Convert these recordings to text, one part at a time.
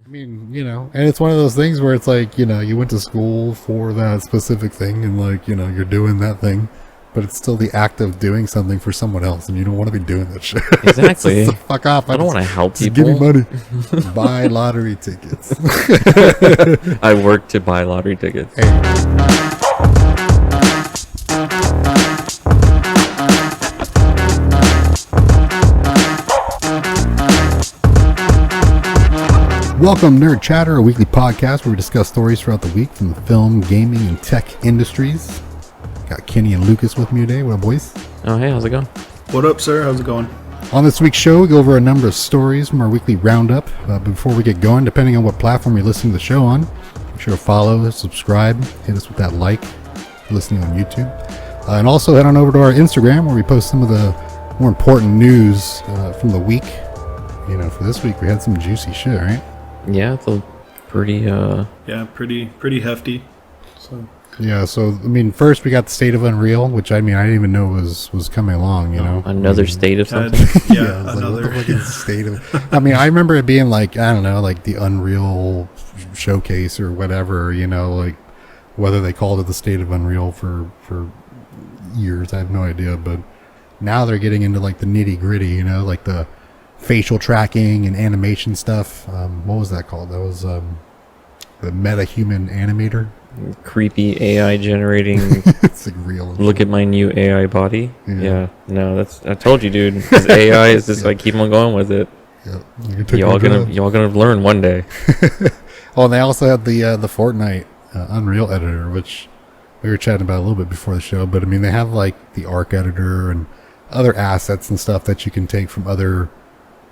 I mean, and it's one of those things where it's like, you went to school for that specific thing and like, you're doing that thing, but it's still the act of doing something for someone else and you don't want to be doing that shit. Exactly. Just fuck off. I don't want to help just people. Give me money. Buy lottery tickets. I work to buy lottery tickets. Hey. Welcome, Nerd Chatter, a weekly podcast where we discuss stories throughout the week from the film, gaming, and tech industries. Got Kenny and Lucas with me today. What up, boys? Oh, hey, how's it going? What up, sir? How's it going? On this week's show, we go over a number of stories from our weekly roundup. Before we get going, depending on what platform you're listening to the show on, make sure to follow, subscribe, hit us with that like if you're listening on YouTube. And also head on over to our Instagram where we post some of the more important news from the week. For this week, we had some juicy shit, right? Yeah, it's a pretty, Yeah, pretty hefty. So Yeah, so, first we got the State of Unreal, which, I didn't even know was coming along, another state of something. yeah, I was another. like, what the fuck is the State of... I remember it being like, I don't know, like the Unreal Showcase or whatever, like whether they called it the State of Unreal for years, I have no idea, but now they're getting into like the nitty gritty, like the facial tracking and animation stuff. What was that called? That was the Metahuman Animator. Creepy AI generating. It's like real. Look at my new AI body. Yeah. No, I told you, dude. This AI is just like keep on going with it. Yeah. Y'all gonna learn one day. Oh, and they also had the Fortnite Unreal editor, which we were chatting about a little bit before the show. But they have like the Arc editor and other assets and stuff that you can take from other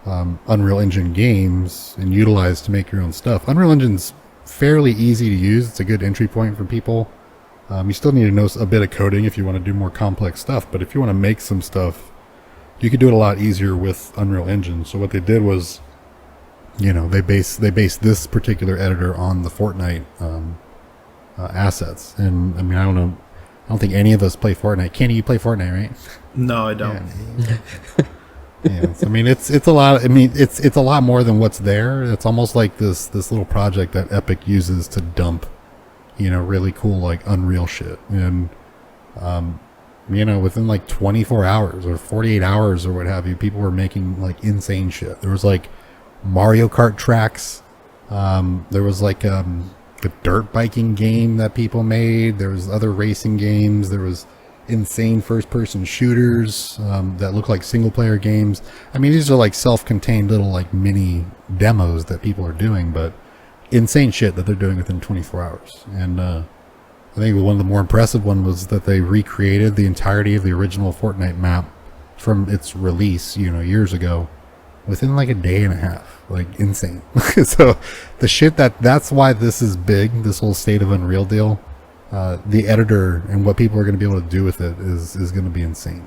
Unreal Engine games and utilize to make your own stuff. Unreal Engine's fairly easy to use. It's a good entry point for people. You still need to know a bit of coding if you want to do more complex stuff, but if you want to make some stuff, you could do it a lot easier with Unreal Engine. So what they did was, they based this particular editor on the Fortnite assets. And I don't know, I don't think any of us play Fortnite. Kenny, you play Fortnite, right? No, I don't. Yeah. Yeah, it's a lot. It's a lot more than what's there. It's almost like this little project that Epic uses to dump, really cool like Unreal shit. And within like 24 hours or 48 hours or what have you, people were making like insane shit. There was like Mario Kart tracks. There was like the dirt biking game that people made. There was other racing games. There was insane first-person shooters that look like single-player games. These are like self-contained little like mini demos that people are doing, but insane shit that they're doing within 24 hours. And I think one of the more impressive one was that they recreated the entirety of the original Fortnite map from its release, years ago, within like a day and a half. Like insane. So the shit that's why this is big, this whole State of Unreal deal. The editor and what people are going to be able to do with it is going to be insane.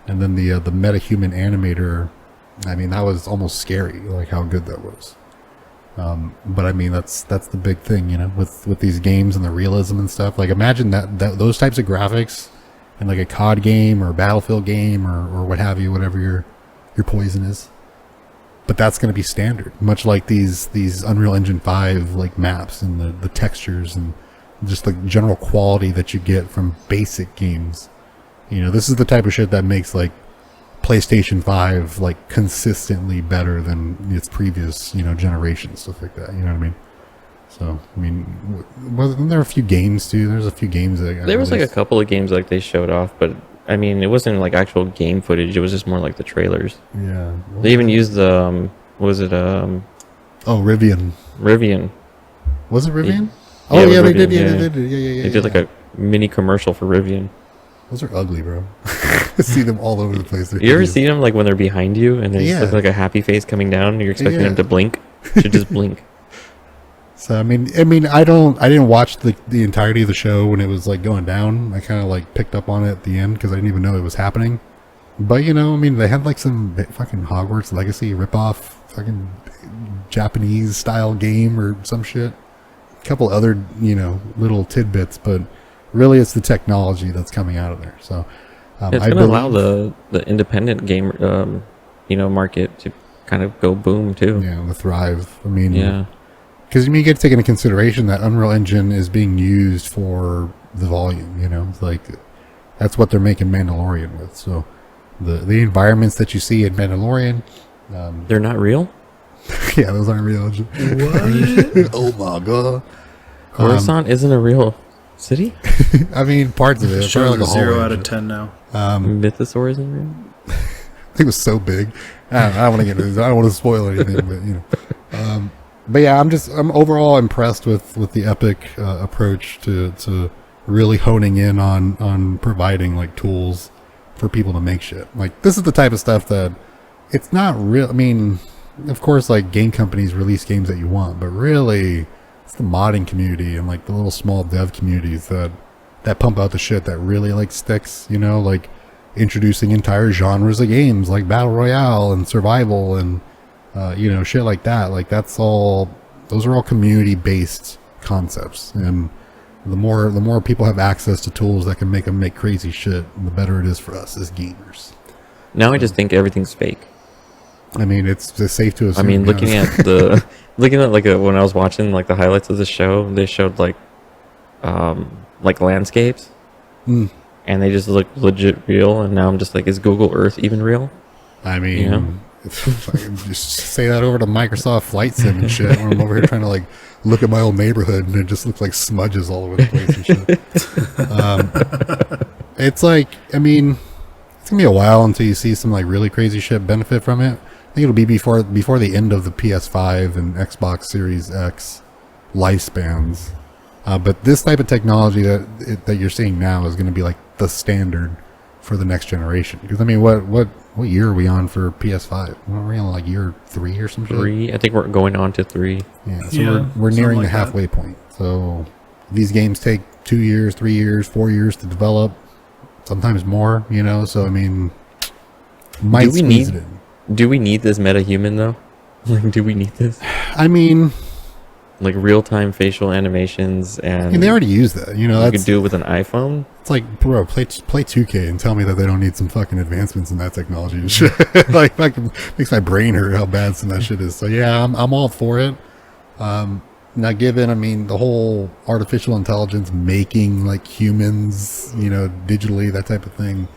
And then the Metahuman Animator, that was almost scary, like how good that was. But that's the big thing, with these games and the realism and stuff. Like imagine that those types of graphics in like a COD game or a Battlefield game or what have you, whatever your poison is. But that's going to be standard, much like these Unreal Engine 5 like maps and the textures and just the general quality that you get from basic games. This is the type of shit that makes like PlayStation 5 like consistently better than its previous, generations, stuff like that. You know what I mean? So, wasn't there a few games too? There's a few games that There was like a couple of games like they showed off, but it wasn't like actual game footage. It was just more like the trailers. Yeah. They even used the Rivian. Rivian. Was it Rivian? Yeah, they Rivian, did. yeah. Yeah, they did. Yeah. They did like a mini commercial for Rivian. Those are ugly, bro. I see them all over the place. You ever see them like when they're behind you and they just look like a happy face coming down and you're expecting them to blink? Should just blink. So I didn't watch the entirety of the show when it was like going down. I kind of like picked up on it at the end because I didn't even know it was happening. But they had like some fucking Hogwarts Legacy ripoff, fucking Japanese style game or some shit. A couple other little tidbits, but really it's the technology that's coming out of there. So it's going to allow the independent game market to kind of go boom too. Yeah, the thrive. Yeah. because you got to take into consideration that Unreal Engine is being used for the volume. It's like that's what they're making Mandalorian with. So the environments that you see in Mandalorian, they're not real. yeah, those aren't real. What? Oh my god! Coruscant isn't a real city. I mean, parts of it. It shows probably a like a 0 hallway out and of shit. 10 now. Mythosaur isn't real. I think it was so big. I don't want to get into this. I don't want to spoil anything, but but yeah, I'm overall impressed with the Epic approach to really honing in on providing like tools for people to make shit. Like this is the type of stuff that it's not real. I mean, of course, like game companies release games that you want, but really it's the modding community and like the little small dev communities that pump out the shit that really like sticks. Like introducing entire genres of games like battle royale and survival and shit like that. Like those are all community based concepts, and the more people have access to tools that can make them make crazy shit, the better it is for us as gamers. Now I just think everything's fake. I mean, it's safe to assume. I mean, looking at when I was watching like the highlights of the show, they showed like landscapes, and they just look legit real. And now I'm just like, is Google Earth even real? I mean, just say that over to Microsoft Flight Sim and shit. When I'm over here trying to like look at my old neighborhood, and it just looks like smudges all over the place and shit. It's like, I mean, it's gonna be a while until you see some like really crazy shit benefit from it. I think it'll be before the end of the PS5 and Xbox Series X lifespans. But this type of technology that you're seeing now is going to be like the standard for the next generation. Because I mean, what year are we on for PS5? Are we on like year 3 or some shit? 3. I think we're going on to 3. Yeah, so we're nearing like the halfway point. So these games take 2 years, 3 years, 4 years to develop, sometimes more. So I mean, might squeeze it in. Do we need this metahuman though? Like, do we need this? I mean, like real-time facial animations, and they already use that. You could do it with an iPhone. It's like, bro, play 2K and tell me that they don't need some fucking advancements in that technology and shit. Like, fucking makes my brain hurt how bad some of that shit is. So yeah, I'm all for it. Now, given, I mean, the whole artificial intelligence making like humans, digitally, that type of thing.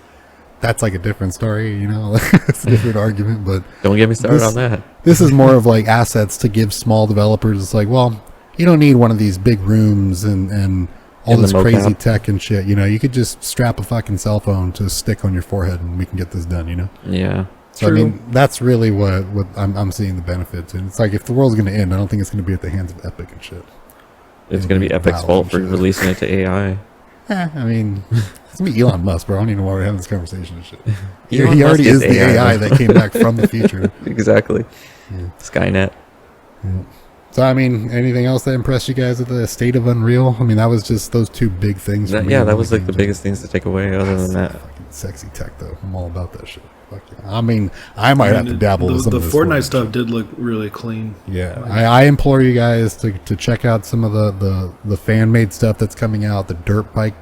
That's like a different story, It's a different argument, but don't get me started on that. This is more of like assets to give small developers. It's like, well, you don't need one of these big rooms and all this crazy tech and shit. You could just strap a fucking cell phone to a stick on your forehead and we can get this done. Yeah. So true. I mean, that's really what I'm seeing the benefits. And it's like, if the world's going to end, I don't think it's going to be at the hands of Epic and shit. It's going to be Epic's fault for releasing it to AI. I mean, it's going to be Elon Musk, bro. I don't even know why we're having this conversation and shit. He Musk already is the AI bro. that came back from the future. Exactly. Yeah. Skynet. Yeah. So, I mean, anything else that impressed you guys with the state of Unreal? I mean, that was just those two big things. That was like the biggest things to take away. Other than that, fucking sexy tech, though. I'm all about that shit. Fuck yeah. I mean, I might have to dabble with some the of this Fortnite stuff did look really clean. Yeah, I implore you guys to check out some of the fan made stuff that's coming out. The dirt bike.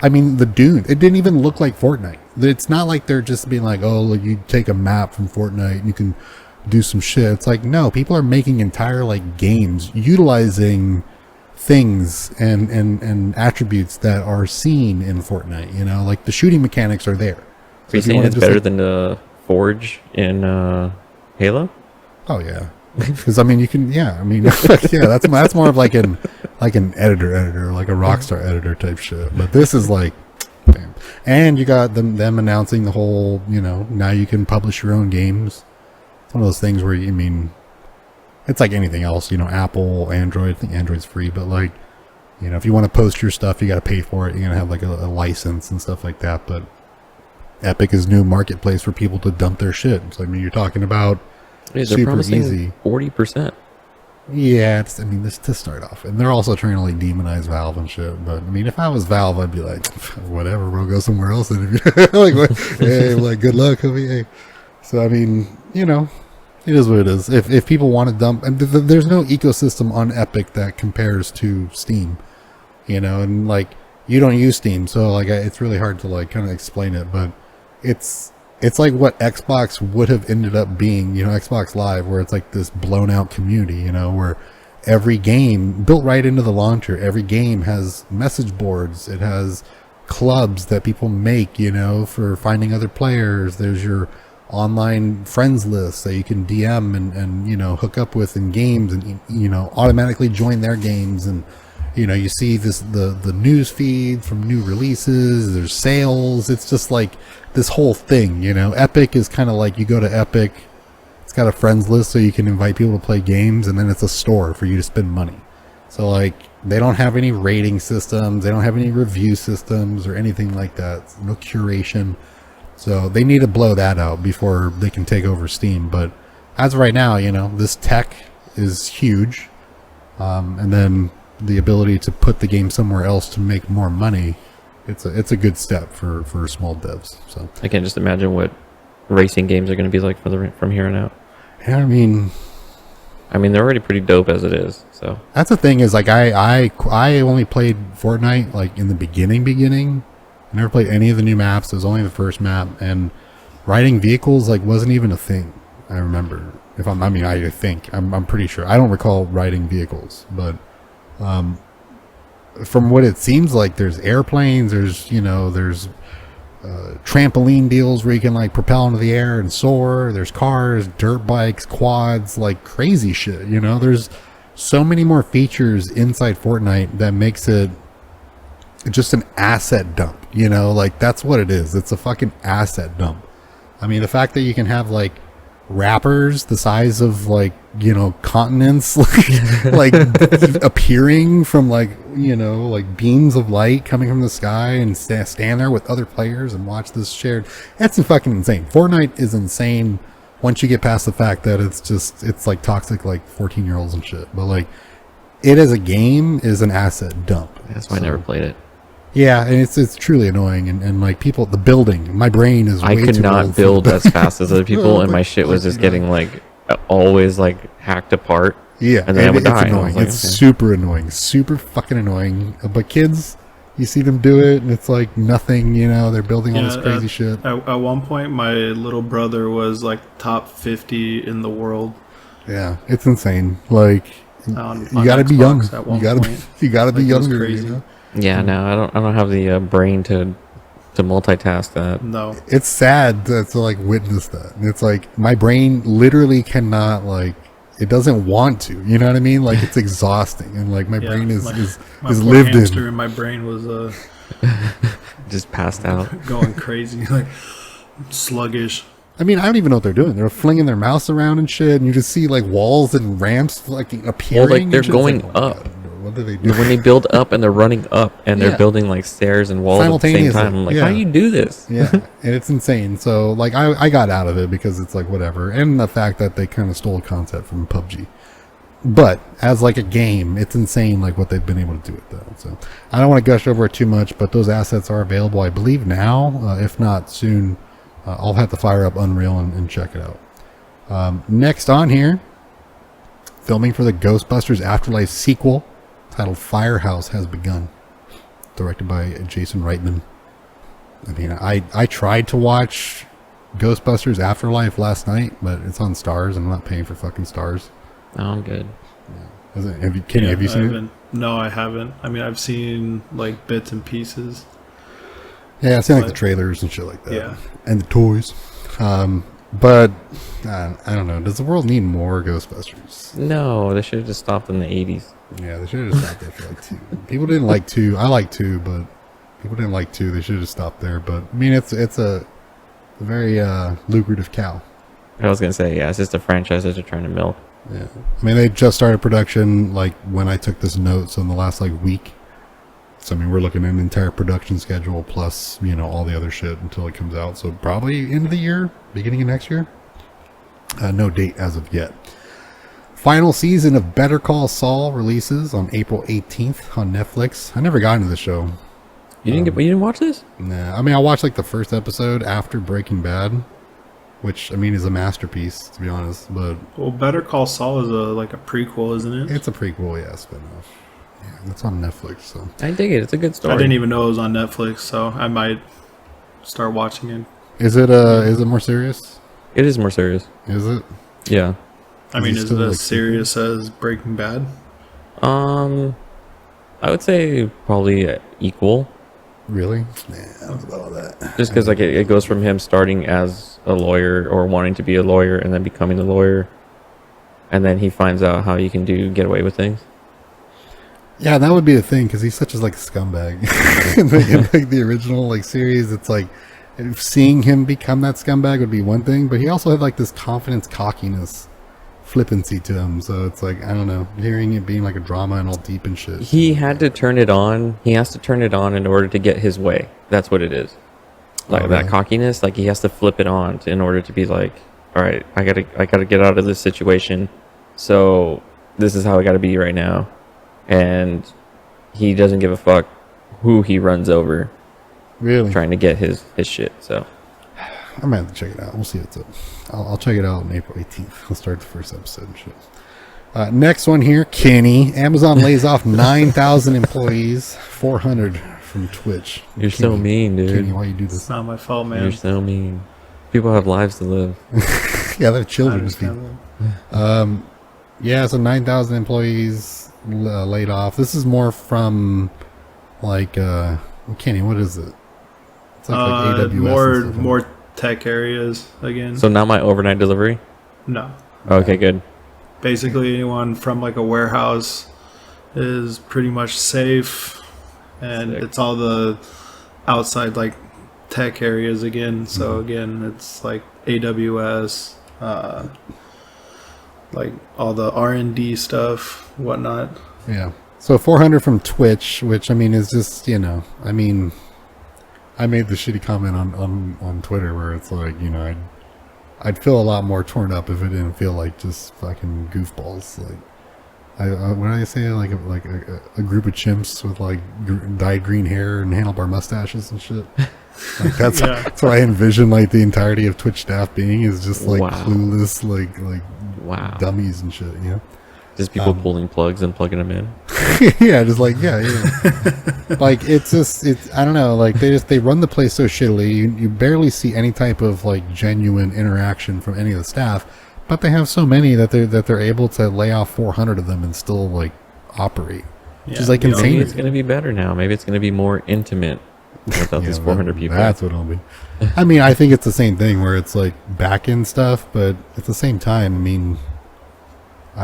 I mean, the Dune. It didn't even look like Fortnite. It's not like they're just being like, oh, you take a map from Fortnite and you can do some shit. It's like, no, people are making entire like games utilizing things and attributes that are seen in Fortnite. Like the shooting mechanics are there. So you're saying it's better than the Forge in Halo? Oh yeah, because I mean, you can. Yeah, I mean, yeah, that's more of like an editor, like a Rockstar editor type shit. But this is like, damn. And you got them announcing the whole, now you can publish your own games. It's one of those things where it's like anything else, Apple, Android. I think Android's free, but like, if you want to post your stuff, you got to pay for it. You're gonna have like a license and stuff like that. But Epic is new marketplace for people to dump their shit. So I mean, you're talking about super easy 40%. Yeah, this to start off, and they're also trying to like demonize Valve and shit. But I mean, if I was Valve, I'd be like, whatever, bro, go somewhere else. And like, hey, like, good luck, homie. Hey. So I mean, it is what it is. If people want to dump, and there's no ecosystem on Epic that compares to Steam, and like you don't use Steam, so like it's really hard to like kind of explain it, but it's like what Xbox would have ended up being, Xbox Live, where it's like this blown out community, where every game built right into the launcher. Every game has message boards. It has clubs that people make, you know, for finding other players. There's your online friends list that you can DM and you know, hook up with in games, and you know, automatically join their games. And you know, you see the news feed from new releases. There's sales. It's just like this whole thing, you know. Epic is kind of like, you go to Epic, it's got a friends list so you can invite people to play games, and then it's a store for you to spend money. So like, they don't have any rating systems, they don't have any review systems or anything like that. No curation. So they need to blow that out before they can take over Steam. But as of right now, you know, this tech is huge. And then the ability to put the game somewhere else to make more money, it's a good step for small devs. So I can't just imagine what racing games are going to be like from here on out. yeah, I mean, they're already pretty dope as it is. So that's the thing, is like, I only played Fortnite like in the beginning. I never played any of the new maps. It was only the first map, and riding vehicles like wasn't even a thing. I remember. I think I'm pretty sure. I don't recall riding vehicles, but from what it seems like, there's airplanes. There's trampoline deals where you can like propel into the air and soar. There's cars, dirt bikes, quads, like crazy shit. You know, there's so many more features inside Fortnite that makes it just an asset dump. You know, like, that's what it is. It's a fucking asset dump. I mean, the fact that you can have like rappers the size of like, you know, continents like appearing from like, you know, like beams of light coming from the sky, and stand there with other players and watch this shared. That's fucking insane. Fortnite is insane once you get past the fact that it's like toxic, like 14-year-olds and shit. But like, it as a game is an asset dump. that's why I never played it. Yeah, and it's truly annoying, and like, people, the building, my brain is way I could too not old build as fast as other people, and my shit was just getting like always like hacked apart. Yeah, and then I would it's die. And I annoying. was like, It's okay. super annoying, super fucking annoying. But kids, you see them do it, and it's like nothing. You know, they're building all this crazy shit. At one point, my little brother was like top 50 in the world. Yeah, it's insane. Like, On you got to be young. Xbox at one You point. got to be Like, it was younger. crazy. You know? Yeah, no, I don't have the brain to multitask that. No. It's sad to like witness that. And it's like, my brain literally cannot, like, it doesn't want to. You know what I mean? Like, it's exhausting, and like, my brain is my is poor lived hamster in. my brain was Just passed out. going crazy, like sluggish. I mean, I don't even know what they're doing. They're flinging their mouse around and shit, and you just see like walls and ramps like appearing. Well, like, they're and shit. going It's like, oh my up. God, what do they do? When they build up and they're running up and they're Yeah. building like stairs and walls at the same Simultaneously, time, I'm like, yeah. how do you do this? Yeah, and it's insane. So like, I got out of it because it's like, whatever, and the fact that they kind of stole a concept from PUBG. But as like a game, it's insane like what they've been able to do with that. So I don't want to gush over it too much, but those assets are available, I believe, now. If not soon, I'll have to fire up Unreal and check it out. Next on here, filming for the Ghostbusters Afterlife sequel titled Firehouse has begun. Directed by Jason Reitman. I mean, I tried to watch Ghostbusters Afterlife last night, but it's on Stars, and I'm not paying for fucking Stars. Oh, I'm good. Have you seen it? No, I haven't. I mean, I've seen like bits and pieces. Yeah, I've seen like the But- trailers and shit like that. Yeah. And the toys. But I don't know. Does the world need more Ghostbusters? No, they should have just stopped in the 80s. Yeah, they should have just stopped there for like 2. People didn't like 2. I like 2, but people didn't like 2. They should have just stopped there. But I mean, it's a very lucrative cow. I was gonna say, yeah, it's just a franchise that they're trying to milk. Yeah. I mean, they just started production like when I took this note, so in the last like week. So I mean, we're looking at an entire production schedule plus, you know, all the other shit until it comes out. So probably end of the year, beginning of next year. No date as of yet. Final season of Better Call Saul releases on April 18th on Netflix. I never got into the show. You didn't watch this? Nah, I mean, I watched like the first episode after Breaking Bad, which I mean is a masterpiece, to be honest. But Well, Better Call Saul is like a prequel, isn't it? it's a prequel, yeah, spinoff. Yeah, it's on Netflix. So I dig it. It's a good story. I didn't even know it was on Netflix, so I might start watching it. is it more serious? It is more serious. Is it? Yeah. I mean, Is it is still, it like, as serious as Breaking Bad? I would say probably equal. Really? Nah, I don't know about all that. Just because like it goes from him starting as a lawyer or wanting to be a lawyer and then becoming a lawyer, and then he finds out how you can get away with things. Yeah, that would be the thing because he's such as like a scumbag. in the original like series, it's like seeing him become that scumbag would be one thing, but he also had like this confidence, cockiness, flippancy to him. So it's like I don't know, hearing it being like a drama and all deep and shit. He had to turn it on. He has to turn it on in order to get his way. That's what it is. Like Oh, that really? cockiness. Like he has to flip it on in order to be like, all right, I gotta get out of this situation. So this is how I gotta be right now. And he doesn't give a fuck who he runs over Really? trying to get his shit. So I might have to check it out. We'll see what's up. I'll check it out on April 18th. We'll start the first episode and shit. Next one here, Kenny. Amazon lays off 9,000 employees, 400 from Twitch. you're so Kenny, mean, dude. Kenny, why you do It's this? not my fault, man. You're so mean. People have lives to live. Yeah, they're I children. People. understand that. Yeah, so 9,000 employees laid off. This is more from like Kenny. What is it? It's like AWS. More and stuff. more tech areas again. So not my overnight delivery. No. Okay, good. Basically, anyone from like a warehouse is pretty much safe, and Sick. it's all the outside like tech areas again. So again, it's like AWS, like all the R&D stuff, whatnot. Yeah. So 400 from Twitch, which I mean is just I mean, I made the shitty comment on Twitter where it's like I'd feel a lot more torn up if it didn't feel like just fucking goofballs. Like what did I say? Like a group of chimps with like dyed green hair and handlebar mustaches and shit. Like that's Yeah. that's what I envision like the entirety of Twitch staff being is just like Wow. clueless like Wow. dummies and shit. Just people pulling plugs and plugging them in. Yeah, just like yeah. Like it's I don't know, like they run the place so shittily. You barely see any type of like genuine interaction from any of the staff, but they have so many that they're able to lay off 400 of them and still like operate. Which is like you know, insane. Maybe it's gonna be better now. Maybe it's gonna be more intimate without these 400 people. That's what it'll be. I mean, I think it's the same thing where it's like back end stuff, but at the same time, I mean,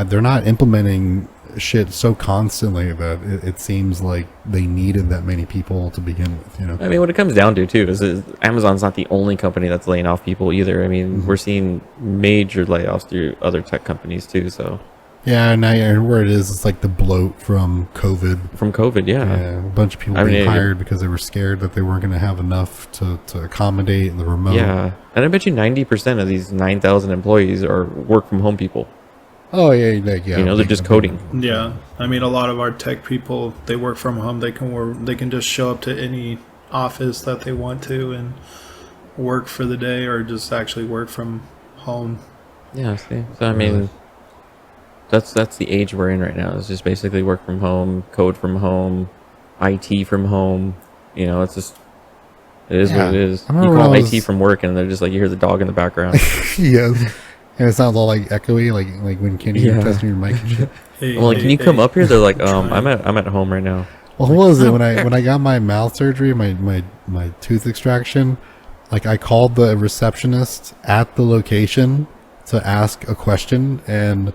they're not implementing shit so constantly that it seems like they needed that many people to begin with. I mean, what it comes down to too is Amazon's not the only company that's laying off people either. I mean, we're seeing major layoffs through other tech companies too. So Yeah, and now where it is, it's like the bloat from COVID. from COVID, yeah. Yeah, a bunch of people I being mean, hired because they were scared that they weren't going to have enough to accommodate the remote. Yeah, and I bet you 90% of these 9,000 employees are work from home people. Oh yeah, yeah. You know, they're just coding. Yeah, I mean, a lot of our tech people, they work from home. They can work. They can just show up to any office that they want to and work for the day, or just actually work from home. Yeah, see. So I mean, that's the age we're in right now. It's just basically work from home, code from home, IT from home. You know, it's just it is Yeah. what it is. I You remember call when I IT was- from work, and they're just like you hear the dog in the background. Yes. And it sounds all like echoey, like when Kenny Yeah. you're testing your mic and shit. Hey, I'm like, hey, can you come hey, up here? They're like, trying. I'm at home right now. Well, what was it when I got my mouth surgery, my tooth extraction? Like I called the receptionist at the location to ask a question, and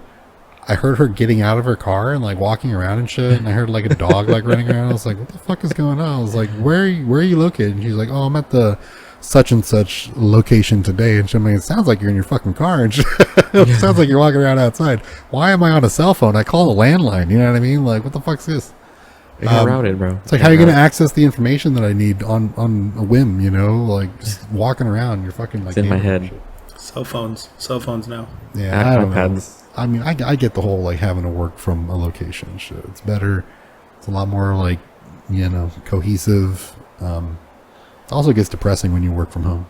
I heard her getting out of her car and like walking around and shit, and I heard like a dog like running around. I was like, what the fuck is going on? I was like, where are you located? And she's like, oh, I'm at the such and such location today. And she's like, it sounds like you're in your fucking car, and it sounds like you're walking around outside. Why am I on a cell phone? I call the landline. You know what I mean? Like, what the fuck's this? They got routed, bro. It's like, how are you going to access the information that I need on a whim, like just walking around, you're fucking like... It's in my neighborhood head. and shit. Cell phones now. Yeah, I don't know. iPads. I mean, I get the whole, like, having to work from a location and shit. It's better. It's a lot more, like, cohesive. It also gets depressing when you work from home,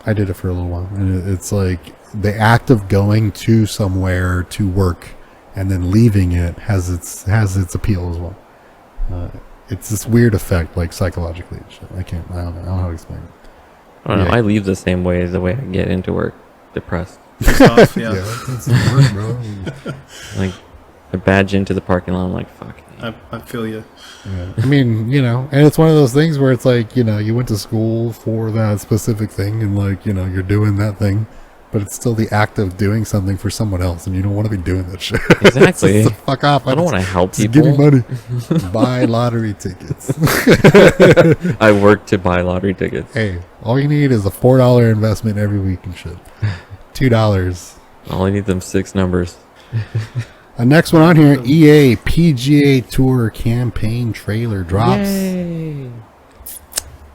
I did it for a little while. And it's like, the act of going to somewhere to work and then leaving it has its appeal as well. It's this weird effect, like psychologically and shit. I don't know how to explain it. I don't know. Yeah. I leave the same way as the way I get into work, depressed. Pissed off, yeah. That's work, bro. Like, I badge into the parking lot. I'm like, fuck. I feel you. Yeah. I mean, and it's one of those things where it's like, you went to school for that specific thing and like, you're doing that thing, but it's still the act of doing something for someone else and you don't want to be doing that shit. Exactly. Just fuck off. I don't want to help just people. give me money. Buy lottery tickets. I work to buy lottery tickets. Hey, all you need is a $4 investment every week and shit. $2. All I need them 6 numbers. Next one on here, EA PGA Tour campaign trailer drops. Yay.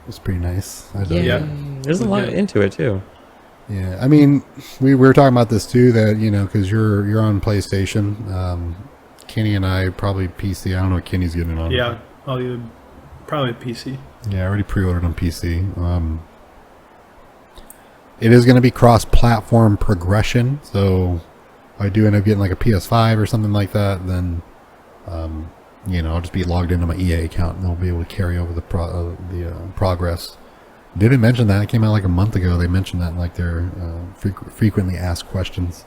It's pretty nice. I Yeah. Yeah. There's a lot into it too. Yeah, I mean, we were talking about this too. That because you're on PlayStation. Kenny and I probably PC. I don't know what Kenny's getting on. Yeah, I'll either probably PC. Yeah, I already pre-ordered on PC. It is going to be cross-platform progression, so if I do end up getting like a PS5 or something like that, then I'll just be logged into my EA account and they'll be able to carry over the progress. They didn't mention that. It came out like a month ago. They mentioned that in like their frequently asked questions.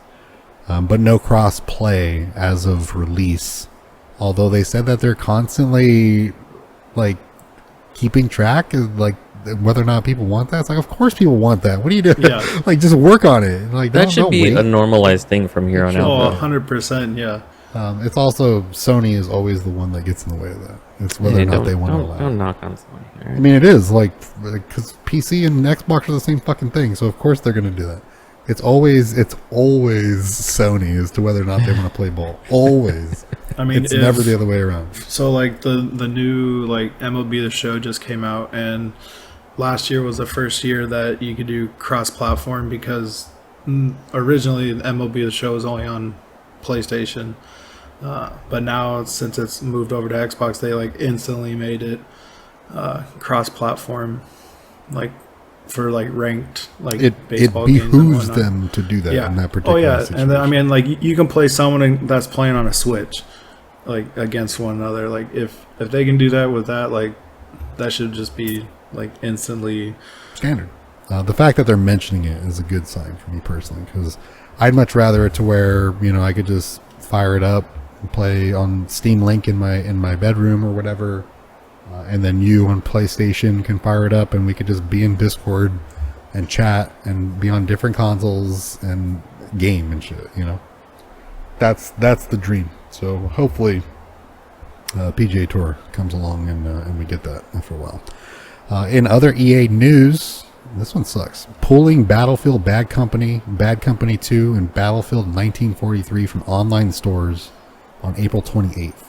But no cross-play as of release. Although they said that they're constantly like keeping track of like whether or not people want that. It's like, of course people want that. What are you doing? Yeah. Like, just work on it. Like That should don't be wait. a normalized thing from here on Oh, out. 100%, yeah. It's also Sony is always the one that gets in the way of that. It's whether or not they want to allow. Don't it. knock on Sony. I mean, it is like because PC and Xbox are the same fucking thing, so of course they're going to do that. It's always Sony as to whether or not they want to play ball. Always. I mean, It's never the other way around. So like the new like MLB The Show just came out, and last year was the first year that you could do cross-platform because originally the MLB The Show was only on PlayStation, but now since it's moved over to Xbox, they like instantly made it cross-platform, like for like ranked like It baseball games and behooves whatnot. them to do that in that Oh particular yeah, situation. and then, I mean, like you can play someone that's playing on a Switch, like against one another. Like if they can do that with that, like that should just be like instantly standard. The fact that they're mentioning it is a good sign for me personally, because I'd much rather it to where I could just fire it up and play on Steam Link in my bedroom or whatever, and then you on PlayStation can fire it up and we could just be in Discord and chat and be on different consoles and game and shit. That's the dream. So hopefully PGA Tour comes along and we get that after a while. In other EA news, this one sucks. Pulling Battlefield Bad Company 2, and Battlefield 1943 from online stores on April 28th.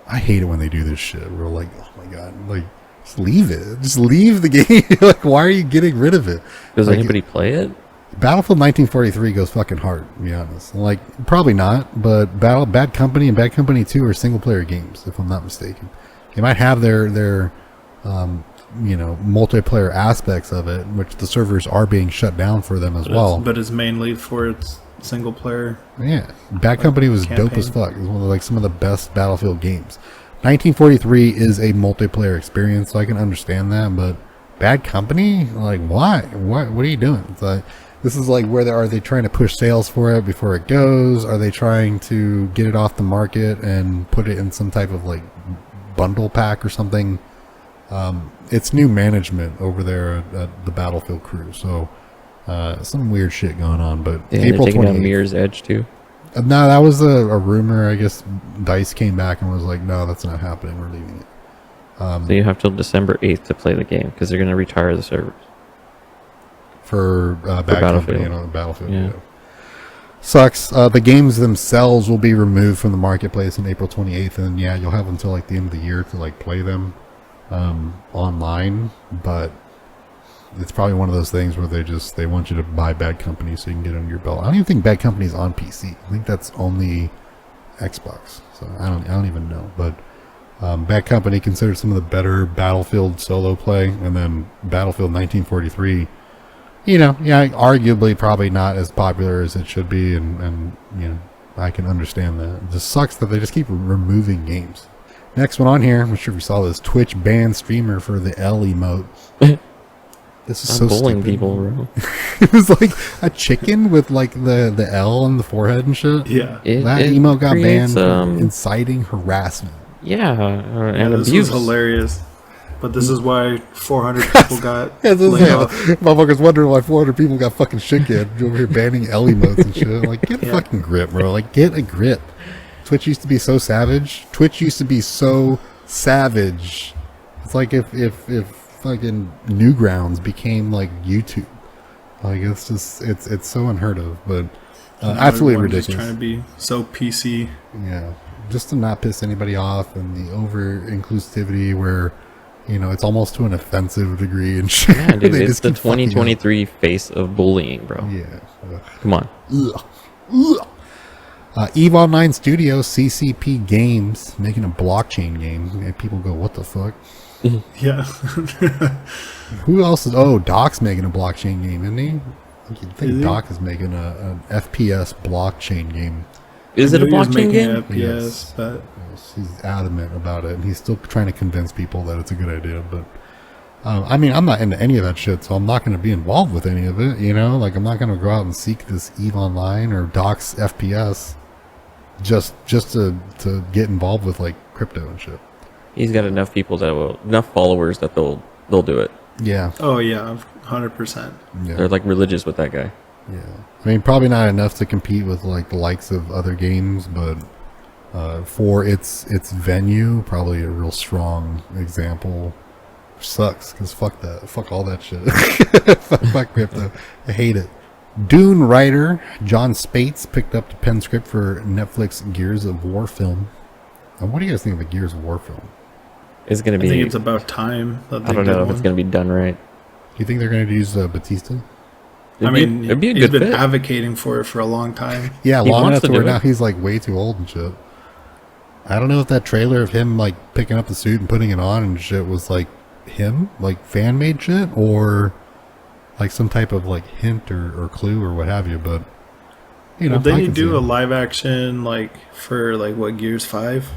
I hate it when they do this shit. We're like, oh my god, like just leave it. Just leave the game. Like, why are you getting rid of it? Does Like, anybody play it? Battlefield 1943 goes fucking hard, to be honest. Like, probably not, but Bad Company and Bad Company 2 are single player games, if I'm not mistaken. They might have their multiplayer aspects of it, which the servers are being shut down for them as well. but it's mainly for its single player. Yeah, Bad Company was campaign. dope as fuck. It was one of some of the best Battlefield games. 1943 is a multiplayer experience, so I can understand that. But Bad Company, like, why? What are you doing? It's like, this is like, are they trying to push sales for it before it goes? Are they trying to get it off the market and put it in some type of like bundle pack or something? It's new management over there at the Battlefield crew, so some weird shit going on. But Yeah, April they're taking down 28th. Mirror's Edge too. No, that was a rumor. I guess DICE came back and was like, no, that's not happening. We're leaving it. So you have till December 8th to play the game because they're going to retire the servers. For Bad Battlefield. Company, Battlefield. Yeah. Yeah. Sucks. The games themselves will be removed from the marketplace on April 28th, and yeah, you'll have until like the end of the year to like play them online. But it's probably one of those things where they want you to buy Bad Company so you can get it under your belt. I don't even think Bad Company is on PC. I think that's only Xbox. So I don't even know. But Bad Company considered some of the better Battlefield solo play, and then Battlefield 1943. Arguably probably not as popular as it should be, and I can understand that. It just sucks that they just keep removing games. Next one on here, I'm not sure if you saw this, Twitch banned streamer for the L emote. This is Stop so bullying stupid. people, bro. It was like a chicken with like the L on the forehead and shit. Yeah. That It emo got creates, banned for inciting harassment. yeah, Yeah, and this abuse. was hilarious. But this is why 400 people got Yeah, laid off. motherfuckers wondering why 400 people got fucking shit canned over here banning L emotes and shit. Like, get a Yeah. fucking grip, bro. Like, get a grip. Twitch used to be so savage. Twitch used to be so savage. It's like if fucking Newgrounds became like YouTube. Like, it's just it's so unheard of, but absolutely Everyone just ridiculous. trying to be so PC. Yeah, just to not piss anybody off, and the over inclusivity where, you know, it's almost to an offensive degree and shit. Yeah, dude, They it's just the keep fucking up. 2023 face of bullying, bro. Yeah. Ugh. Come on. Ugh. Ugh. EVE Online Studios, CCP Games, making a blockchain game. And people go, what the fuck? Yeah. Who else is... Oh, Doc's making a blockchain game, isn't he? I think Is he? Doc is making an FPS blockchain game. Is it a I knew he was blockchain making game? FPS, Yes. but Yes, he's adamant about it, and he's still trying to convince people that it's a good idea. But I mean, I'm not into any of that shit, so I'm not going to be involved with any of it. You know, like I'm not going to go out and seek this EVE Online or Doc's FPS just to get involved with like crypto and shit. He's got enough people enough followers that they'll do it. Yeah, oh yeah, 100%. yeah, They're like religious with that guy. yeah. I mean, probably not enough to compete with like the likes of other games, but for its venue, probably a real strong example. Sucks because fuck all that shit. fuck crypto. I hate it. Dune writer John Spates picked up the pen script for Netflix Gears of War film. What do you guys think of a Gears of War film? It's gonna I be. think it's about time that they I don't know did if it's one. gonna be done right. Do you think they're going to use Batista? I mean, it'd be a he's good been fit. advocating for it for a long time. Yeah, He long wants enough to to where do it. now he's like way too old and shit. I don't know if that trailer of him like picking up the suit and putting it on and shit was like him, like fan made shit, or like some type of like hint or clue or what have you. But you know, Well, didn't I you can do see a it. live action like for like what Gears 5?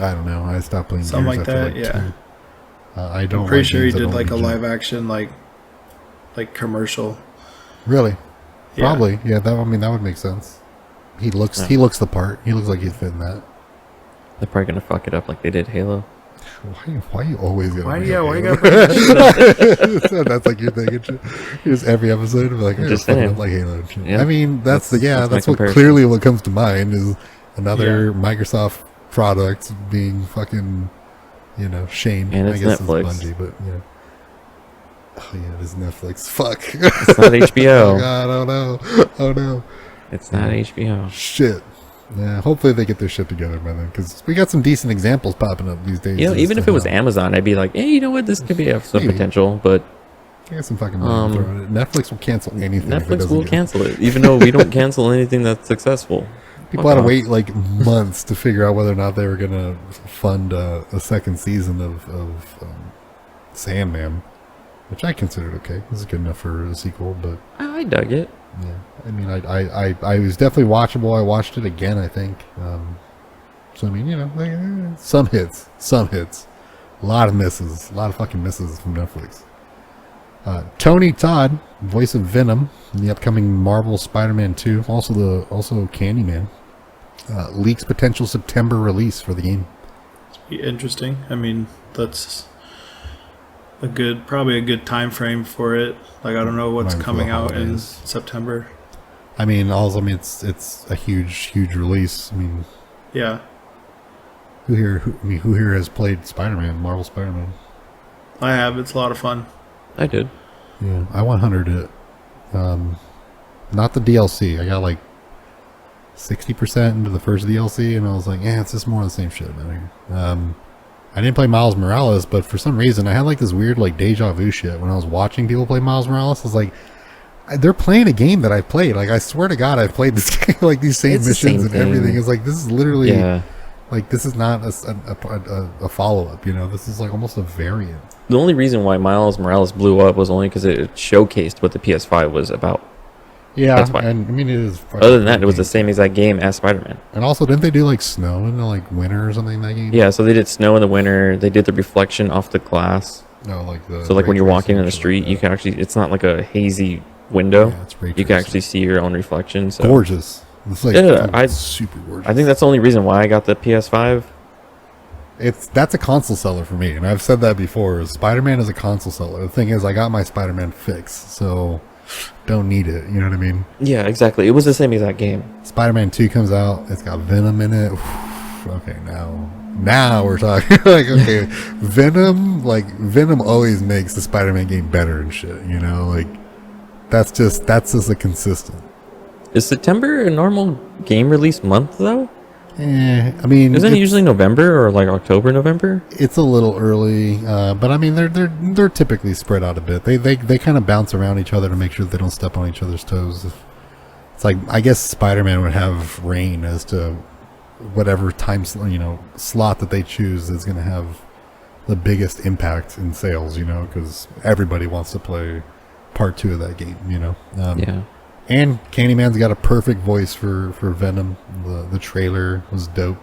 I don't know. I stopped playing Something Gears like after that, like yeah. 2. I don't. I'm pretty like sure he games that did don't like a legit- live action like commercial. Really? Yeah. Probably. Yeah. That would make sense. He looks the part. He looks like he'd fit in that. They're probably gonna fuck it up like they did Halo. Why you always gonna? Why bring you up gotta Halo? bring that shit up? That's like your thing. And shit. Just every episode, be like, Just fucking saying. up like Halo. And shit. Yeah. I mean, that's That's my what comparison. clearly what comes to mind is another Yeah. Microsoft product being fucking, you know, shamed. And I it's guess Netflix. it's Bungie, but you know. Oh yeah, it is Netflix. Fuck. It's not Oh HBO. god, oh no, oh no. It's not HBO. Shit. Yeah, hopefully they get their shit together by then, because we got some decent examples popping up these days. You know, of even stuff if it was now. Amazon, I'd be like, hey, you know what? This could be have some Maybe. potential, but I got some fucking money to throw at it. Netflix will cancel anything. if it Netflix doesn't will get- cancel it, even though we don't cancel anything that's successful. People had to Fuck off. wait like months to figure out whether or not they were gonna fund a second season of Sandman, which I considered okay. This is good enough for a sequel, but I dug it. yeah, I mean, I was definitely watchable. I watched it again, I think. So I mean, you know, some hits, a lot of misses, a lot of fucking misses from Netflix. Tony Todd, voice of Venom in the upcoming Marvel Spider-Man 2, also Candyman, leaks potential September release for the game. Be interesting. I mean, that's probably a good time frame for it. Like I don't know what's Might as coming well out in holidays. September. I mean, it's a huge release. I mean, Yeah. who here has played Spider-Man, Marvel Spider-Man? I have. It's a lot of fun. I did. Yeah, I 100'd it. Not the DLC. I got like 60% into the first DLC, and I was like, yeah, it's just more of the same shit, man. I didn't play Miles Morales, but for some reason, I had like this weird like deja vu shit when I was watching people play Miles Morales. I was like, they're playing a game that I've played. Like, I swear to God, I've played this game, like these same It's the missions same and thing. everything. It's like, this is literally, Yeah. like, this is not a follow-up, you know? This is like almost a variant. The only reason why Miles Morales blew up was only because it showcased what the PS5 was about. Yeah, That's why. and I mean, it is. Other than that, it was the same exact game as Spider-Man. And also, didn't they do like snow in the like winter or something in that game? Yeah, so they did snow in the winter. They did the reflection off the glass. No, like the So like when ray you're walking tracing in and the shit street, like you that. can actually, it's not like a hazy window. Yeah, it's ray You can tracing. actually see your own reflection. So Gorgeous. It's like Yeah, fucking super gorgeous. I think that's the only reason why I got the PS5. That's a console seller for me, and I've said that before. Spider-Man is a console seller. The thing is, I got my Spider-Man fix, so don't need it. You know what I mean? Yeah, exactly. It was the same exact game. Spider-Man 2 comes out. It's got Venom in it. Okay, now we're talking. Like, okay, Venom always makes the Spider-Man game better and shit. You know, like that's just a consistent. Is September a normal game release month though? I mean, Isn't it usually November or like October, November? it's a little early, but I mean they're typically spread out a bit. They kind of bounce around each other to make sure they don't step on each other's toes. It's like, I guess Spider-Man would have reign as to whatever slot that they choose is going to have the biggest impact in sales. Because everybody wants to play part 2 of that game. Yeah. And Candyman's got a perfect voice for Venom. The trailer was dope.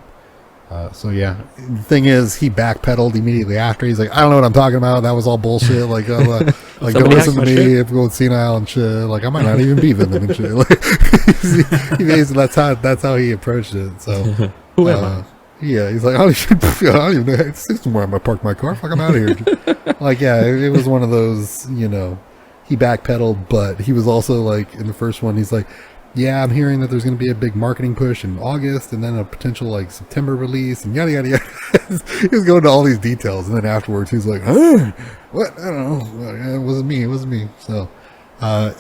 So yeah, the thing is, he backpedaled immediately after. He's like, I don't know what I'm talking about. That was all bullshit. Like, like don't Somebody listen to hacked my me. shit. If going senile and shit. Like, I might not even be Venom and shit. Like, that's how he approached it. So Who am I? yeah, he's like, I don't even know. It's somewhere I'm gonna park my car. Fuck, I'm out of here. Like, yeah, it was one of those. He backpedaled, but he was also like, in the first one, he's like, yeah, I'm hearing that there's going to be a big marketing push in August and then a potential like September release and yada yada yada. He was going to all these details, and then afterwards he's like, what? I don't know. It wasn't me. So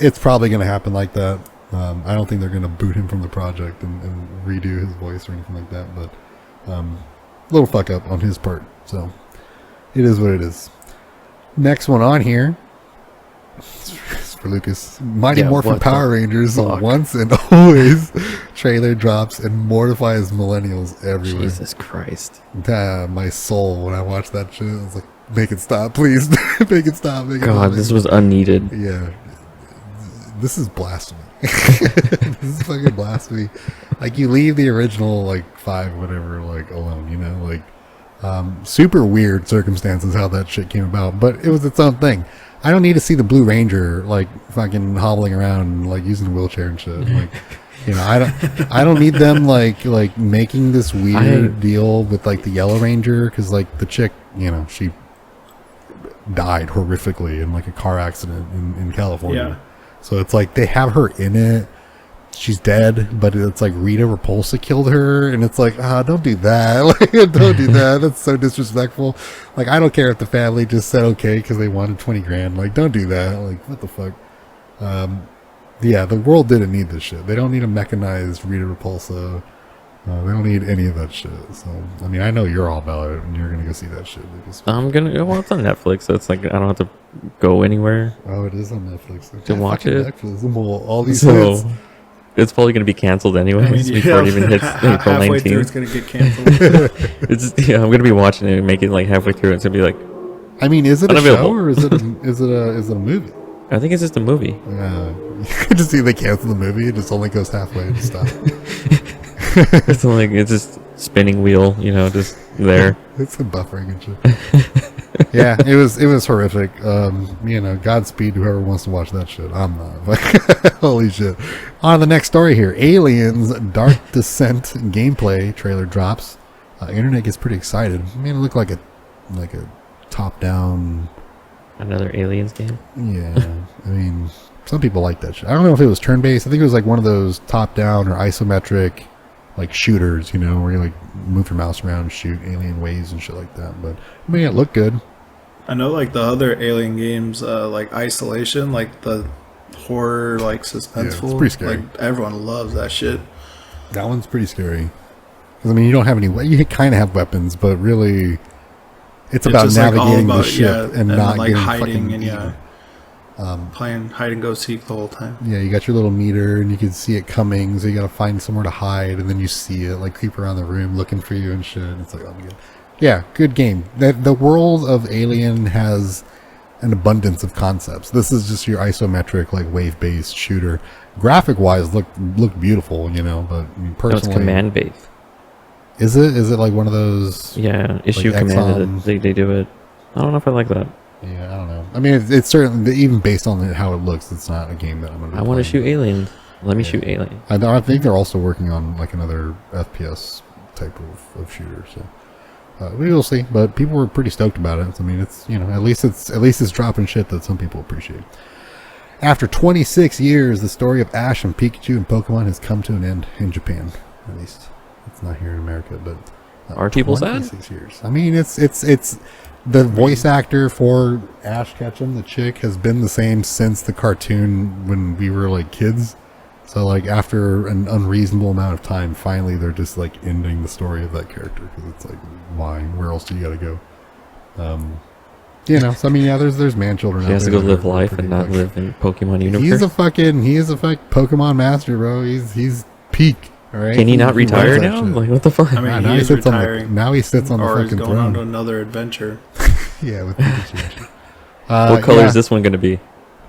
it's probably going to happen like that. I don't think they're going to boot him from the project and redo his voice or anything like that, but little fuck up on his part. So it is what it is. Next one on here. For Lucas, Mighty Yeah, Morphin what the Power Rangers fuck? once and always trailer drops and mortifies millennials everywhere. Jesus Christ. My soul when I watched that shit, I was like, make it stop, please. Make it stop. God, this was unneeded. Yeah, this is blasphemy. This is fucking blasphemy. Like, you leave the original like 5 whatever like alone, like super weird circumstances how that shit came about, but it was its own thing. I don't need to see the Blue Ranger like fucking hobbling around and like using a wheelchair and shit. Like, I don't need them like making this weird deal with like the Yellow Ranger, because like the chick, she died horrifically in like a car accident in California. Yeah. So it's like they have her in it. She's dead, but it's like Rita Repulsa killed her, and it's like, don't do that. Like, don't do that. That's so disrespectful. Like, I don't care if the family just said okay because they wanted 20 grand. Like, don't do that. Like, what the fuck? Yeah, the world didn't need this shit. They don't need a mechanized Rita Repulsa. They don't need any of that shit. So, I mean, I know you're all about it, and you're gonna go see that shit. I'm gonna go. Well, it's on Netflix, so it's like I don't have to go anywhere. Oh, it is on Netflix. To watch Fucking it? Netflix. Well, all these So hits. it's probably gonna be canceled anyways before it even hits April halfway through, it's 19th. gonna get canceled. I'm gonna be watching it and make it like halfway through. It's gonna be like, I mean, is it a Unavailable. show or is it a movie? I think it's just a movie. You can just see they cancel the movie. It just only goes halfway and stop. It's like it's just spinning wheel, just there. It's a buffering and shit. Yeah, it was horrific. Godspeed to whoever wants to watch that shit. I'm not. Like, holy shit. On to the next story here. Aliens Dark Descent gameplay trailer drops. Internet gets pretty excited. I mean, it looked like a top-down. Another Aliens game. Yeah, I mean, some people like that shit. I don't know if it was turn-based. I think it was like one of those top-down or isometric like shooters, where you like move your mouse around and shoot alien waves and shit like that. But I mean, it looked good. I know, like the other Alien games, like Isolation, like the horror, like suspenseful. it's pretty scary. Like everyone loves that shit. That one's pretty scary. 'Cause, I mean, you don't have any. You kind of have weapons, but really, it's about just, like, all navigating the about, ship and not like getting hiding fucking and eaten. playing hide and go seek the whole time. Yeah, you got your little meter, and you can see it coming, so you got to find somewhere to hide, and then you see it like creep around the room looking for you and shit. And it's like, oh my god, yeah, good game. The world of Alien has an abundance of concepts. This is just your isometric, like wave-based shooter. Graphic-wise, looked beautiful, But I mean, No, it's personally, command based. Is it like one of those? Yeah, issue Like command. XCOM. They do it. I don't know if I like that. Yeah, I don't know. I mean, it's certainly, even based on how it looks, it's not a game that I'm going to. I want to shoot aliens. Let me shoot aliens. I think they're also working on like another FPS type of shooter. So we will see. But people were pretty stoked about it. I mean, it's at least it's dropping shit that some people appreciate. After 26 years, the story of Ash and Pikachu and Pokemon has come to an end in Japan. At least it's not here in America, but are people sad? 26 years. I mean, it's the voice actor for Ash Ketchum, the chick, has been the same since the cartoon when we were like kids. So like after an unreasonable amount of time, finally they're just like ending the story of that character because it's like, why? Where else do you got to go? So I mean, yeah, there's man children. He has to go live life and not live in Pokemon universe. He is a Pokemon master, bro. He's peak. All right. Can he not retire now? Like, what the fuck? I mean, now he is retiring. Now he sits on the or fucking he's going throne. on to another adventure. Yeah, with Pikachu. What color is this one going to be?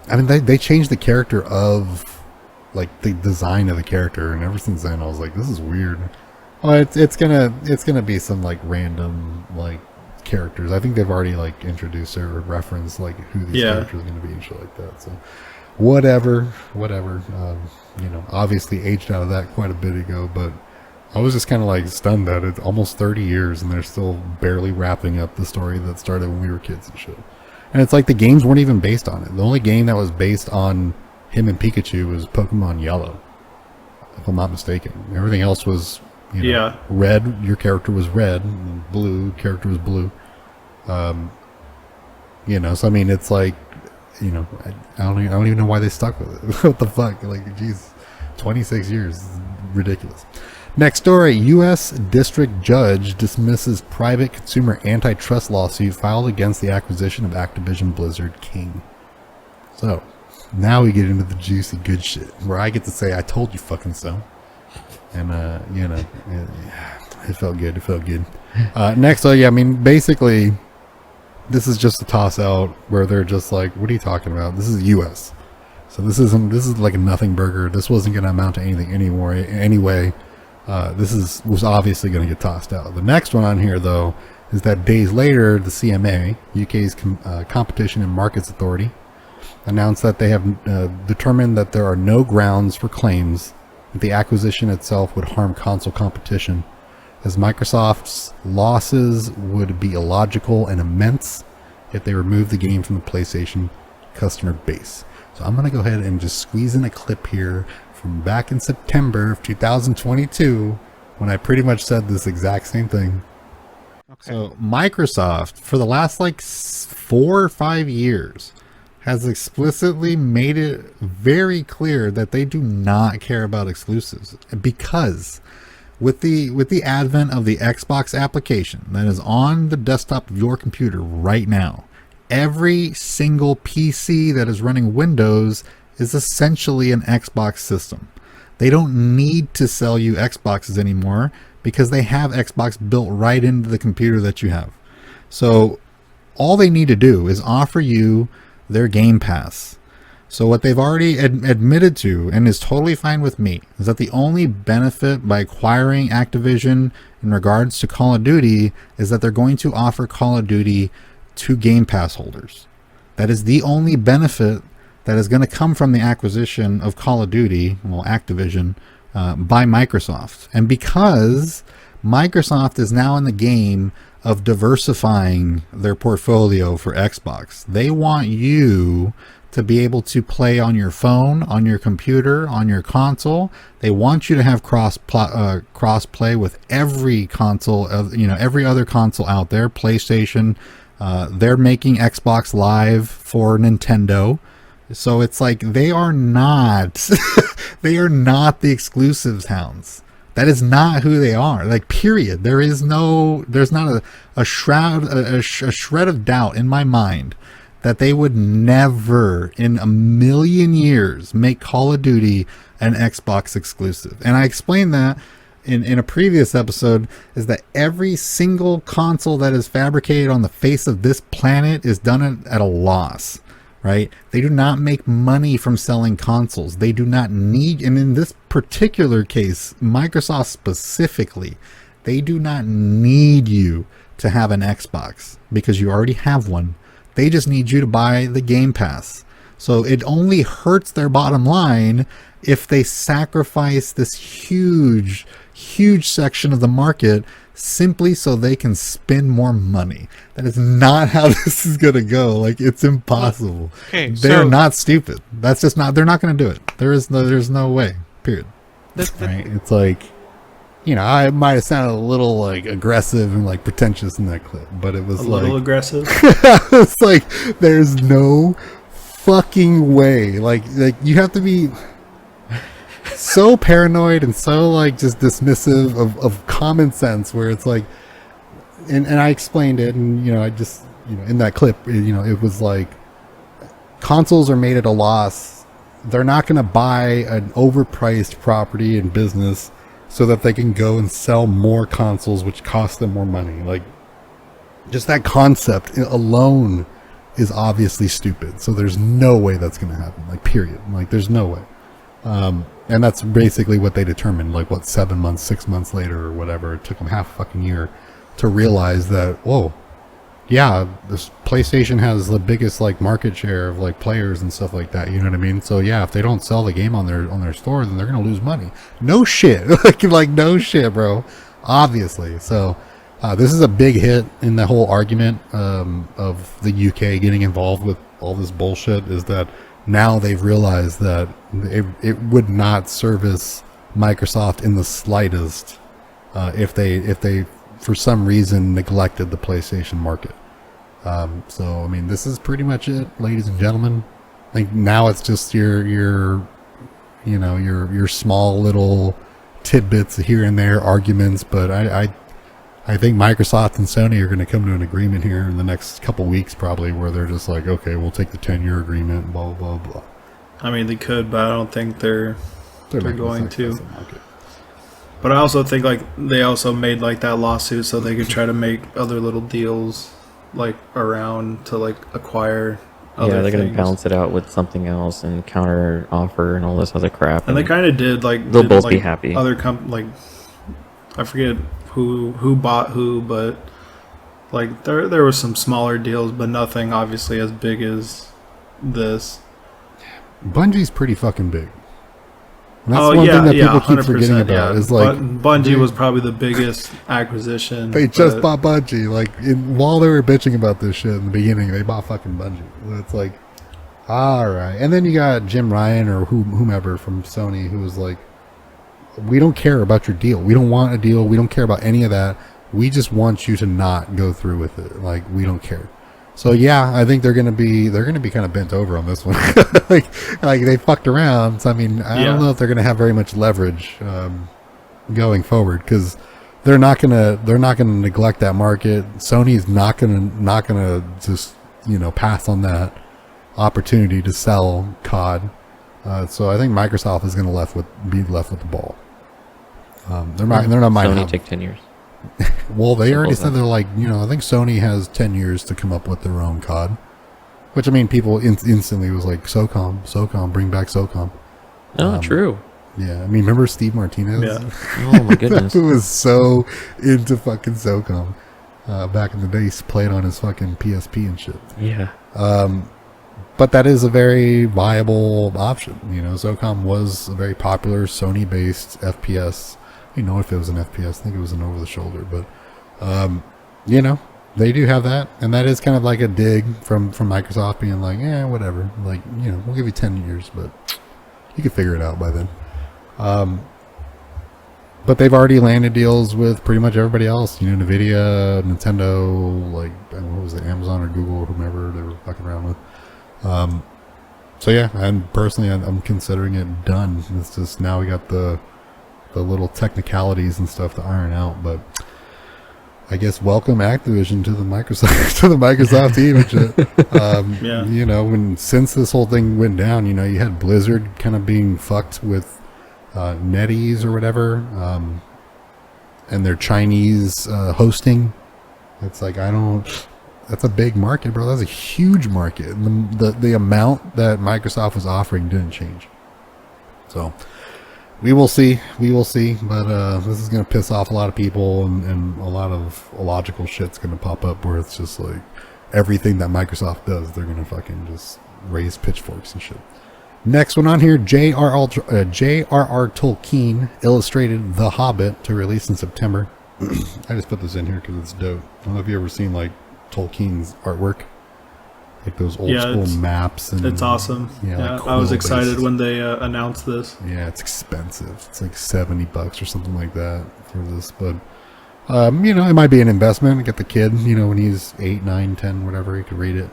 I mean, they changed the character of, like, the design of the character, and ever since then, I was like, this is weird. Well, it's gonna be some like random like characters. I think they've already like introduced or referenced like who these characters are going to be and shit like that. So whatever. Obviously aged out of that quite a bit ago, but I was just kind of like stunned that it's almost 30 years and they're still barely wrapping up the story that started when we were kids and shit. And it's like the games weren't even based on it. The only game that was based on him and Pikachu was Pokemon Yellow, if I'm not mistaken. Everything else was red. Your character was red, and blue character was blue. So I mean, it's like, I don't even know why they stuck with it. What the fuck? Like, geez, 26 years is ridiculous. Next story: U.S. District Judge dismisses private consumer antitrust lawsuit filed against the acquisition of Activision Blizzard King. So now we get into the juicy good shit, where I get to say, "I told you fucking so." And it felt good. Next, I mean, basically, this is just a toss out where they're just like, "What are you talking about? This is U.S. So this is like a nothing burger. This wasn't going to amount to anything anyway. This was obviously going to get tossed out." The next one on here, though, is that days later, the CMA, UK's Competition and Markets Authority, announced that they have determined that there are no grounds for claims that the acquisition itself would harm console competition, as Microsoft's losses would be illogical and immense if they removed the game from the PlayStation customer base. So I'm going to go ahead and just squeeze in a clip here from back in September of 2022 when I pretty much said this exact same thing. Okay. So Microsoft, for the last like 4 or 5 years, has explicitly made it very clear that they do not care about exclusives, because with the advent of the Xbox application that is on the desktop of your computer right now, every single PC that is running Windows is essentially an Xbox system. They don't need to sell you Xboxes anymore because they have Xbox built right into the computer that you have. So all they need to do is offer you their Game Pass. So what they've already admitted to, and is totally fine with me, is that the only benefit by acquiring Activision in regards to Call of Duty is that they're going to offer Call of Duty to Game Pass holders. That is the only benefit that is going to come from the acquisition of Call of Duty, well, Activision, by Microsoft. And because Microsoft is now in the game of diversifying their portfolio for Xbox, they want you to be able to play on your phone, on your computer, on your console. They want you to have cross play with every console, every other console out there. PlayStation, they're making Xbox Live for Nintendo. So it's like they are not they are not the exclusives hounds. That is not who they are. Like, period. There's not a shred of doubt in my mind that they would never in a million years make Call of Duty an Xbox exclusive. And I explained that in a previous episode, is that every single console that is fabricated on the face of this planet is done at a loss. Right? They do not make money from selling consoles. They do not need, and in this particular case, Microsoft specifically, they do not need you to have an Xbox because you already have one They just need you to buy the Game Pass. So it only hurts their bottom line if they sacrifice this huge section of the market simply so they can spend more money. That is not how this is going to go. Like, it's impossible. Okay, They're not stupid. That's just not, they're not going to do it. There's no way, period. Right? It's like, I might have sounded a little like aggressive and like pretentious in that clip, but it was a little aggressive. It's like, there's no fucking way. Like you have to be so paranoid and so like just dismissive of common sense, where it's like, and I explained it, and I just in that clip, it was like, consoles are made at a loss. They're not going to buy an overpriced property and business so that they can go and sell more consoles, which cost them more money. Like, just that concept alone is obviously stupid. So there's no way that's going to happen. Like, period. Like, there's no way. And that's basically what they determined. Like, 7 months, 6 months later, or whatever. It took them half a fucking year to realize that, whoa, yeah, this PlayStation has the biggest like market share of like players and stuff like that. You know what I mean? So yeah, if they don't sell the game on their store, then they're gonna lose money. No shit, like no shit, bro. Obviously. So this is a big hit in the whole argument of the UK getting involved with all this bullshit. Is that now they've realized that it would not service Microsoft in the slightest if they for some reason neglected the PlayStation market. So I mean, this is pretty much it, ladies and gentlemen. I think now it's just your small little tidbits here and there arguments, but I think Microsoft and Sony are going to come to an agreement here in the next couple weeks, probably, where they're just like, okay, we'll take the 10-year agreement, blah blah blah. I mean, they could, but I don't think they're going to. Market. But I also think like they also made like that lawsuit so they could try to make other little deals like around to like acquire other they're things. gonna balance it out with something else and counter offer and all this other crap. And they kind of did like they'll both be happy. Other like I forget who bought who, but like there was some smaller deals, but nothing obviously as big as this. Bungie's pretty fucking big. And that's one thing that people keep forgetting about. Is like Bungie was probably the biggest acquisition. They just bought Bungie. Like while they were bitching about this shit in the beginning, they bought fucking Bungie. It's like, all right. And then you got Jim Ryan or whomever from Sony who was like, we don't care about your deal. We don't want a deal. We don't care about any of that. We just want you to not go through with it. Like, we don't care. So yeah, I think they're gonna be kind of bent over on this one. like they fucked around. So I mean, I don't know if they're gonna have very much leverage going forward, because they're not gonna neglect that market. Sony's not gonna just pass on that opportunity to sell COD. So I think Microsoft is gonna be left with the ball. They're not Sony take 10 years. Well, they already said they're like, I think Sony has 10 years to come up with their own COD. Which, I mean, people instantly was like, SOCOM, bring back SOCOM. Oh, true. Yeah, I mean, remember Steve Martinez? Yeah. Oh, my goodness. Who was so into fucking SOCOM back in the day. He played on his fucking PSP and shit. Yeah. But that is a very viable option. SOCOM was a very popular Sony-based FPS. If it was an FPS, I think it was an over-the-shoulder, but they do have that, and that is kind of like a dig from Microsoft being like, whatever, like, we'll give you 10 years, but you can figure it out by then. But they've already landed deals with pretty much everybody else, Nvidia, Nintendo, like, what was it, Amazon or Google or whomever they were fucking around with. So yeah, and personally, I'm considering it done. It's just now we got the little technicalities and stuff to iron out, but I guess welcome Activision to the Microsoft team and shit. Since this whole thing went down, you had Blizzard kind of being fucked with NetEase or whatever, and their Chinese hosting. It's like, that's a big market, bro. That's a huge market. And the amount that Microsoft was offering didn't change. So we will see, but this is going to piss off a lot of people, and a lot of illogical shit's going to pop up where it's just like, everything that Microsoft does, they're gonna fucking just raise pitchforks and shit. Next one on here, J.R.R. Tolkien illustrated The Hobbit to release in September. I just put this in here because it's dope. I don't know if you ever seen like Tolkien's artwork, like those old school maps. And it's awesome. Yeah, like I was excited bases. when they announced this. Yeah, it's expensive. It's like $70 or something like that for this, but you know, it might be an investment. Get the kid, you know, when he's 8, 9, 10, whatever, he could read it.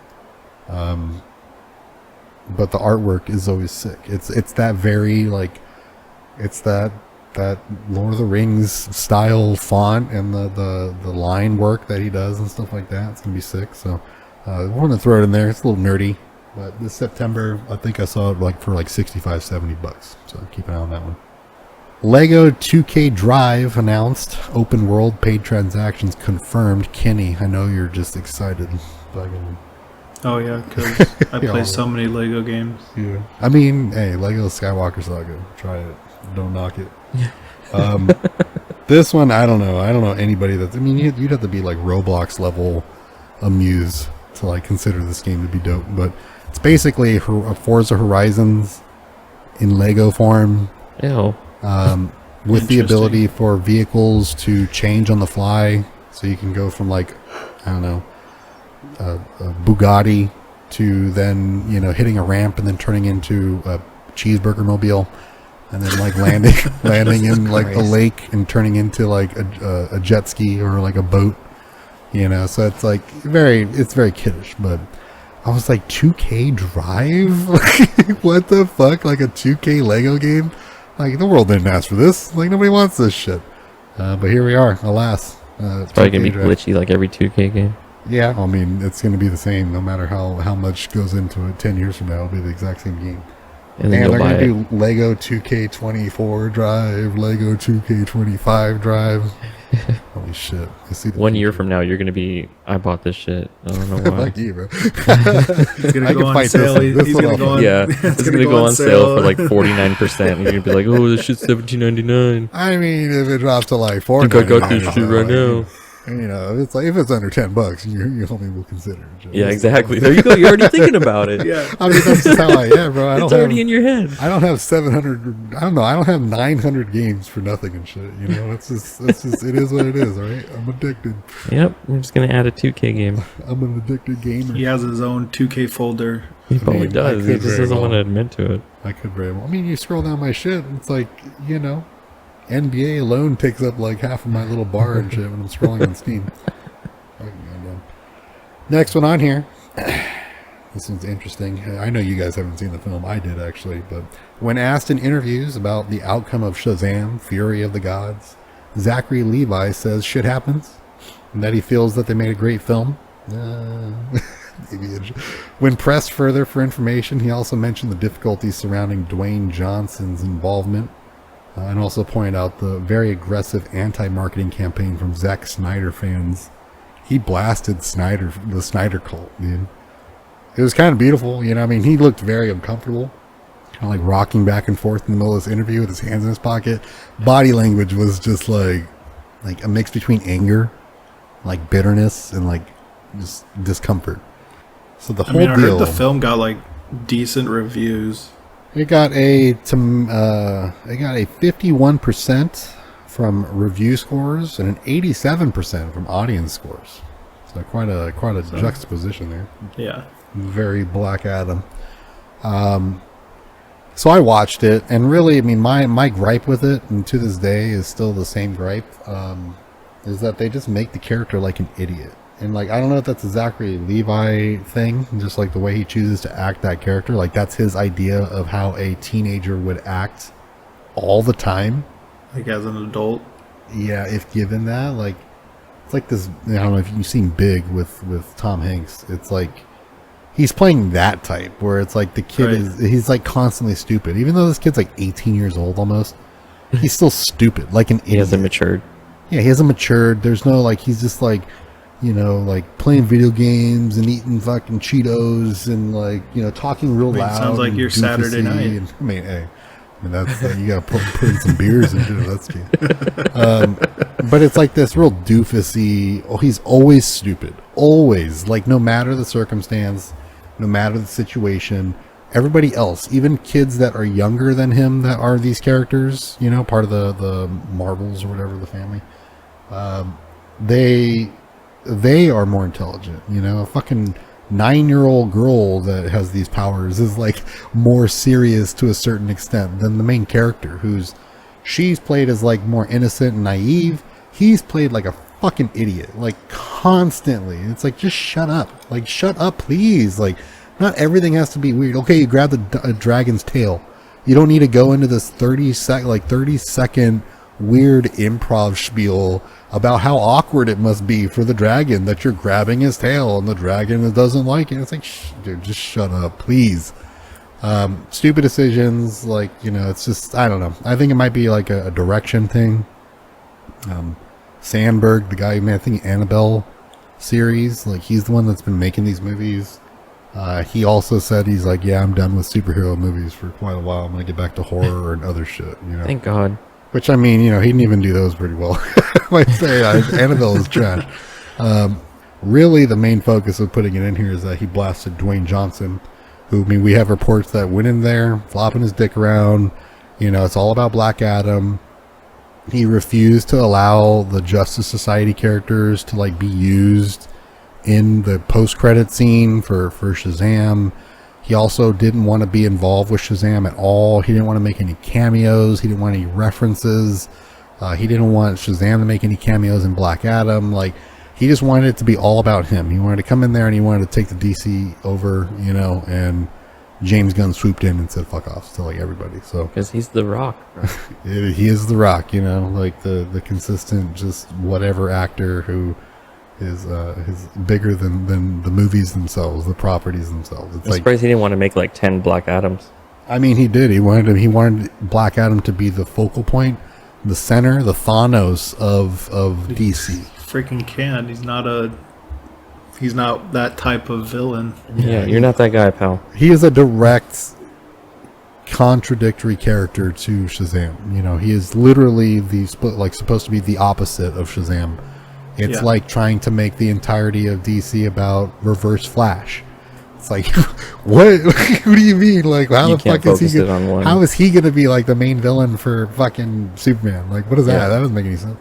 But the artwork is always sick. It's that very like, it's that Lord of the Rings style font and the line work that he does and stuff like that. It's gonna be sick. So we're gonna throw it in there. It's a little nerdy, but this September I think I saw it like for like $65-$70. So keep an eye on that one. Lego 2K Drive announced. Open world paid transactions confirmed. Kenny, I know you're just excited. Fucking. Oh yeah, because I play so many Lego games. Yeah. I mean, hey, Lego Skywalker Saga. Try it. Don't knock it. This one, I don't know. I don't know anybody that's... I mean, you'd have to be like Roblox level amused to like consider this game to be dope. But it's basically Forza Horizons in Lego form. Ew. With the ability for vehicles to change on the fly. So you can go from like, I don't know, a Bugatti to then, you know, hitting a ramp and then turning into a cheeseburger mobile, and then like landing in like a lake and turning into like a jet ski or like a boat, you know. So it's like it's very kiddish. But I was like, 2K Drive? What the fuck? Like a 2K Lego game? Like, the world didn't ask for this. Like, nobody wants this shit. But here we are, alas. It's probably gonna be glitchy like every 2K game. Yeah, I mean, it's going to be the same no matter how much goes into it. 10 years from now, it'll be the exact same game. And then they're going to do Lego 2K24 Drive, Lego 2K25 Drive. Holy shit. I see 1 year from now, you're going to be, I bought this shit. I don't know why. Fuck you, bro. It's going to go on sale. He's going to go on, yeah, it's going to go on sale for like 49%. And you're going to be like, oh, this shit's $17.99. I mean, if it drops to like $4, I think I got this shit right now. You know, it's like if it's under $10, your homie will consider it. Yeah, exactly. There you go. You're already thinking about it. Yeah. I mean, that's just how I am, bro. It's already in your head. I don't have 700. I don't know. I don't have 900 games for nothing and shit. You know, it's just. It is what it is. All right. I'm addicted. Yep. I'm just gonna add a 2K game. I'm an addicted gamer. He has his own 2K folder. He probably does. He just doesn't want to admit to it. I could very well. I mean, you scroll down my shit. It's like, you know, NBA alone takes up like half of my little bar and shit when I'm scrolling on Steam. Next one on here. This one's interesting. I know you guys haven't seen the film. I did actually, but when asked in interviews about the outcome of Shazam Fury of the Gods, Zachary Levi says shit happens and that he feels that they made a great film. When pressed further for information, he also mentioned the difficulties surrounding Dwayne Johnson's involvement and also pointed out the very aggressive anti-marketing campaign from Zack Snyder fans. He blasted the Snyder cult, dude. It was kind of beautiful, you know. I mean, he looked very uncomfortable, kind of like rocking back and forth in the middle of this interview with his hands in his pocket. Body language was just like a mix between anger, like bitterness, and like just discomfort. So the whole I deal. heard the film got like decent reviews. It got a 51% from review scores and an 87% from audience scores. So quite a juxtaposition there. Yeah. Very Black Adam. So I watched it, and really, I mean, my gripe with it, and to this day is still the same gripe, is that they just make the character like an idiot. And like, I don't know if that's a Zachary Levi thing, just like the way he chooses to act that character. Like, that's his idea of how a teenager would act all the time. Like as an adult. Yeah, if given that, like, it's like this. I don't know if you've seen Big with Tom Hanks. It's like he's playing that type where it's like the kid he's like constantly stupid, even though this kid's like 18 years old almost. He's still stupid, like an idiot. He hasn't matured. Yeah, he hasn't matured. There's no like, he's just like, you know, like playing video games and eating fucking Cheetos and like, you know, talking real loud. Sounds like your Saturday night. I mean, hey. I mean, that's you gotta put in some beers and shit. That's cute. But it's like this real doofusy. Oh, he's always stupid. Always, like, no matter the circumstance, no matter the situation. Everybody else, even kids that are younger than him, that are these characters, you know, part of the Marvels or whatever, the family. They are more intelligent. You know, a fucking 9-year-old girl that has these powers is like more serious to a certain extent than the main character, she's played as like more innocent and naive. He's played like a fucking idiot, like constantly. It's like, just shut up. Like, shut up, please. Like, not everything has to be weird. Okay, you grab a dragon's tail. You don't need to go into this 30-second weird improv spiel about how awkward it must be for the dragon that you're grabbing his tail and the dragon doesn't like it. It's like, dude, just shut up, please. Stupid decisions, like, you know, it's just, I don't know. I think it might be like a direction thing. Sandberg, the guy who made, I think, Annabelle series, like, he's the one that's been making these movies. He also said, he's like, yeah, I'm done with superhero movies for quite a while. I'm going to get back to horror and other shit, you know. Thank God. Which, I mean, you know, he didn't even do those pretty well. I might say Annabelle is trash. Really, the main focus of putting it in here is that he blasted Dwayne Johnson, who, I mean, we have reports that went in there, flopping his dick around. You know, it's all about Black Adam. He refused to allow the Justice Society characters to, like, be used in the post-credit scene for Shazam. He also didn't want to be involved with Shazam at all. He didn't want to make any cameos. He didn't want any references. He didn't want Shazam to make any cameos in Black Adam. Like, he just wanted it to be all about him. He wanted to come in there and he wanted to take the DC over, you know, and James Gunn swooped in and said, fuck off to, like, everybody. So, because he's The Rock. He is The Rock, you know, like the consistent, just whatever actor who is bigger than the movies themselves, the properties themselves. It's I'm like, surprised he didn't want to make like 10 Black Adams. I mean, he did. He wanted Black Adam to be the focal point, the center, the Thanos of DC. Freaking can't. He's not that type of villain. Yeah, you're not that guy, pal. He is a direct contradictory character to Shazam. You know, he is literally supposed to be the opposite of Shazam. It's like trying to make the entirety of DC about Reverse Flash. It's like, what? What do you mean? Like, how the fuck is he? How is he going to be like the main villain for fucking Superman? Like, what is that? That doesn't make any sense.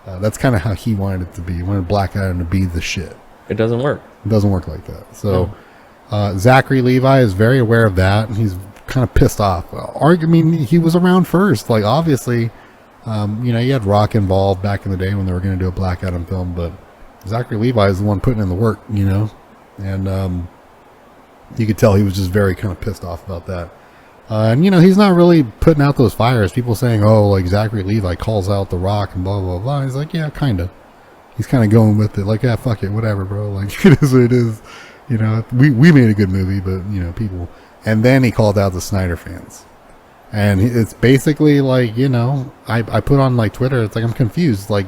That's kind of how he wanted it to be. He wanted Black Adam to be the shit. It doesn't work. It doesn't work like that. So, Zachary Levi is very aware of that, and he's kind of pissed off. I mean, he was around first. Like, obviously. You know, you had Rock involved back in the day when they were going to do a Black Adam film, but Zachary Levi is the one putting in the work, you know, and you could tell he was just very kind of pissed off about that. And, you know, he's not really putting out those fires. People saying, oh, like, Zachary Levi calls out The Rock and blah, blah, blah. He's like, yeah, kind of. He's kind of going with it. Like, yeah, fuck it, whatever, bro. Like, it is what it is. You know, we made a good movie, but, you know, people. And then he called out the Snyder fans. And it's basically like, you know, I put on like Twitter, it's like, I'm confused. Like,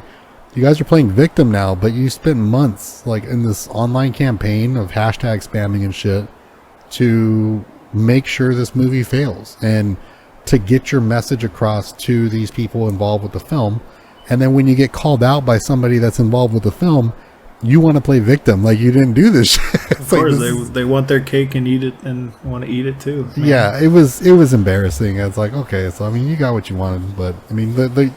you guys are playing victim now, but you spent months like in this online campaign of hashtag spamming and shit to make sure this movie fails and to get your message across to these people involved with the film. And then when you get called out by somebody that's involved with the film, you want to play victim, like you didn't do this shit. Of course, they want their cake and eat it and want to eat it too. Man. Yeah, it was embarrassing. It's like, okay, so I mean, you got what you wanted, but I mean, the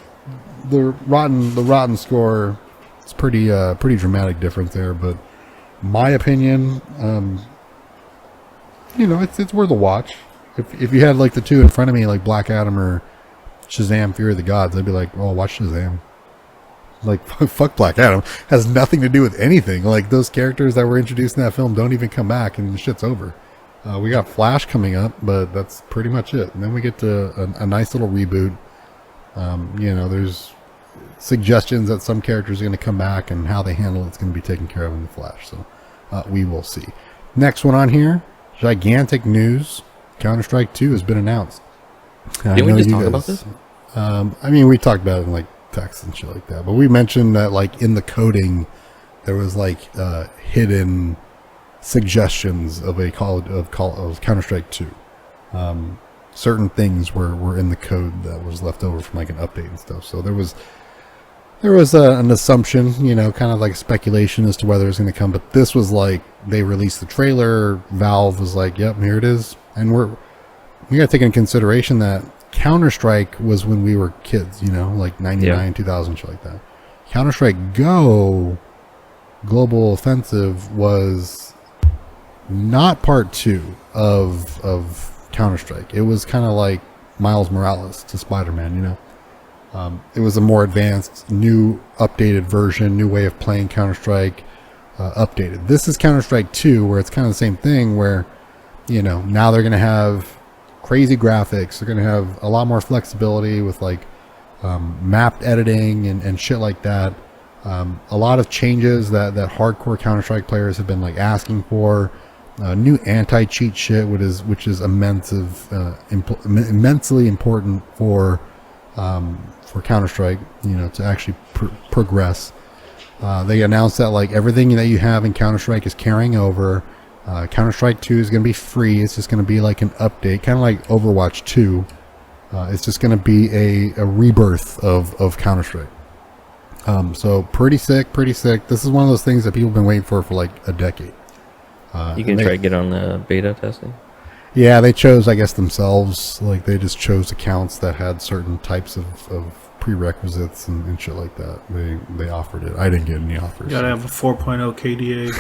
rotten score, it's pretty dramatic difference there. But my opinion, you know, it's worth a watch. If you had like the two in front of me, like Black Adam or Shazam Fury of the Gods, I'd be like, oh, watch Shazam. Like, fuck Black Adam. Has nothing to do with anything. Like, those characters that were introduced in that film don't even come back, and the shit's over. We got Flash coming up, but that's pretty much it. And then we get to a nice little reboot. You know, there's suggestions that some characters are going to come back, and how they handle it's going to be taken care of in the Flash. So, we will see. Next one on here, gigantic news. Counter-Strike 2 has been announced. Didn't we just talk about this? I mean, we talked about it in, like, text and shit like that, but we mentioned that like in the coding there was like hidden suggestions of Counter-Strike 2. certain things were in the code that was left over from like an update and stuff. So there was an assumption, kind of like speculation as to whether it's going to come. But this was like they released the trailer. Valve was like, "Yep, here it is," and we got to take into consideration that Counter-Strike was when we were kids, like 99, 2000, shit like that. Counter-Strike Go Global Offensive was not part 2 of Counter-Strike. It was kind of like Miles Morales to Spider-Man, It was a more advanced, new, updated version, new way of playing Counter-Strike, updated. This is Counter-Strike 2, where it's kind of the same thing, where, now they're going to have crazy graphics. They're going to have a lot more flexibility with like mapped editing and shit like that. A lot of changes that hardcore Counter-Strike players have been like asking for. New anti-cheat shit, which is immensely important for Counter-Strike, to actually progress. They announced that like everything that you have in Counter-Strike is carrying over. Counter-Strike 2 is going to be free. It's just going to be like an update, kind of like Overwatch 2. It's just going to be a rebirth of Counter-Strike. So pretty sick. This is one of those things that people have been waiting for like a decade. You can try to get on the beta testing. Yeah, they chose, I guess, themselves. Like, they just chose accounts that had certain types of prerequisites and shit like that. They offered it. I didn't get any offers. You gotta have a 4.0 KDA.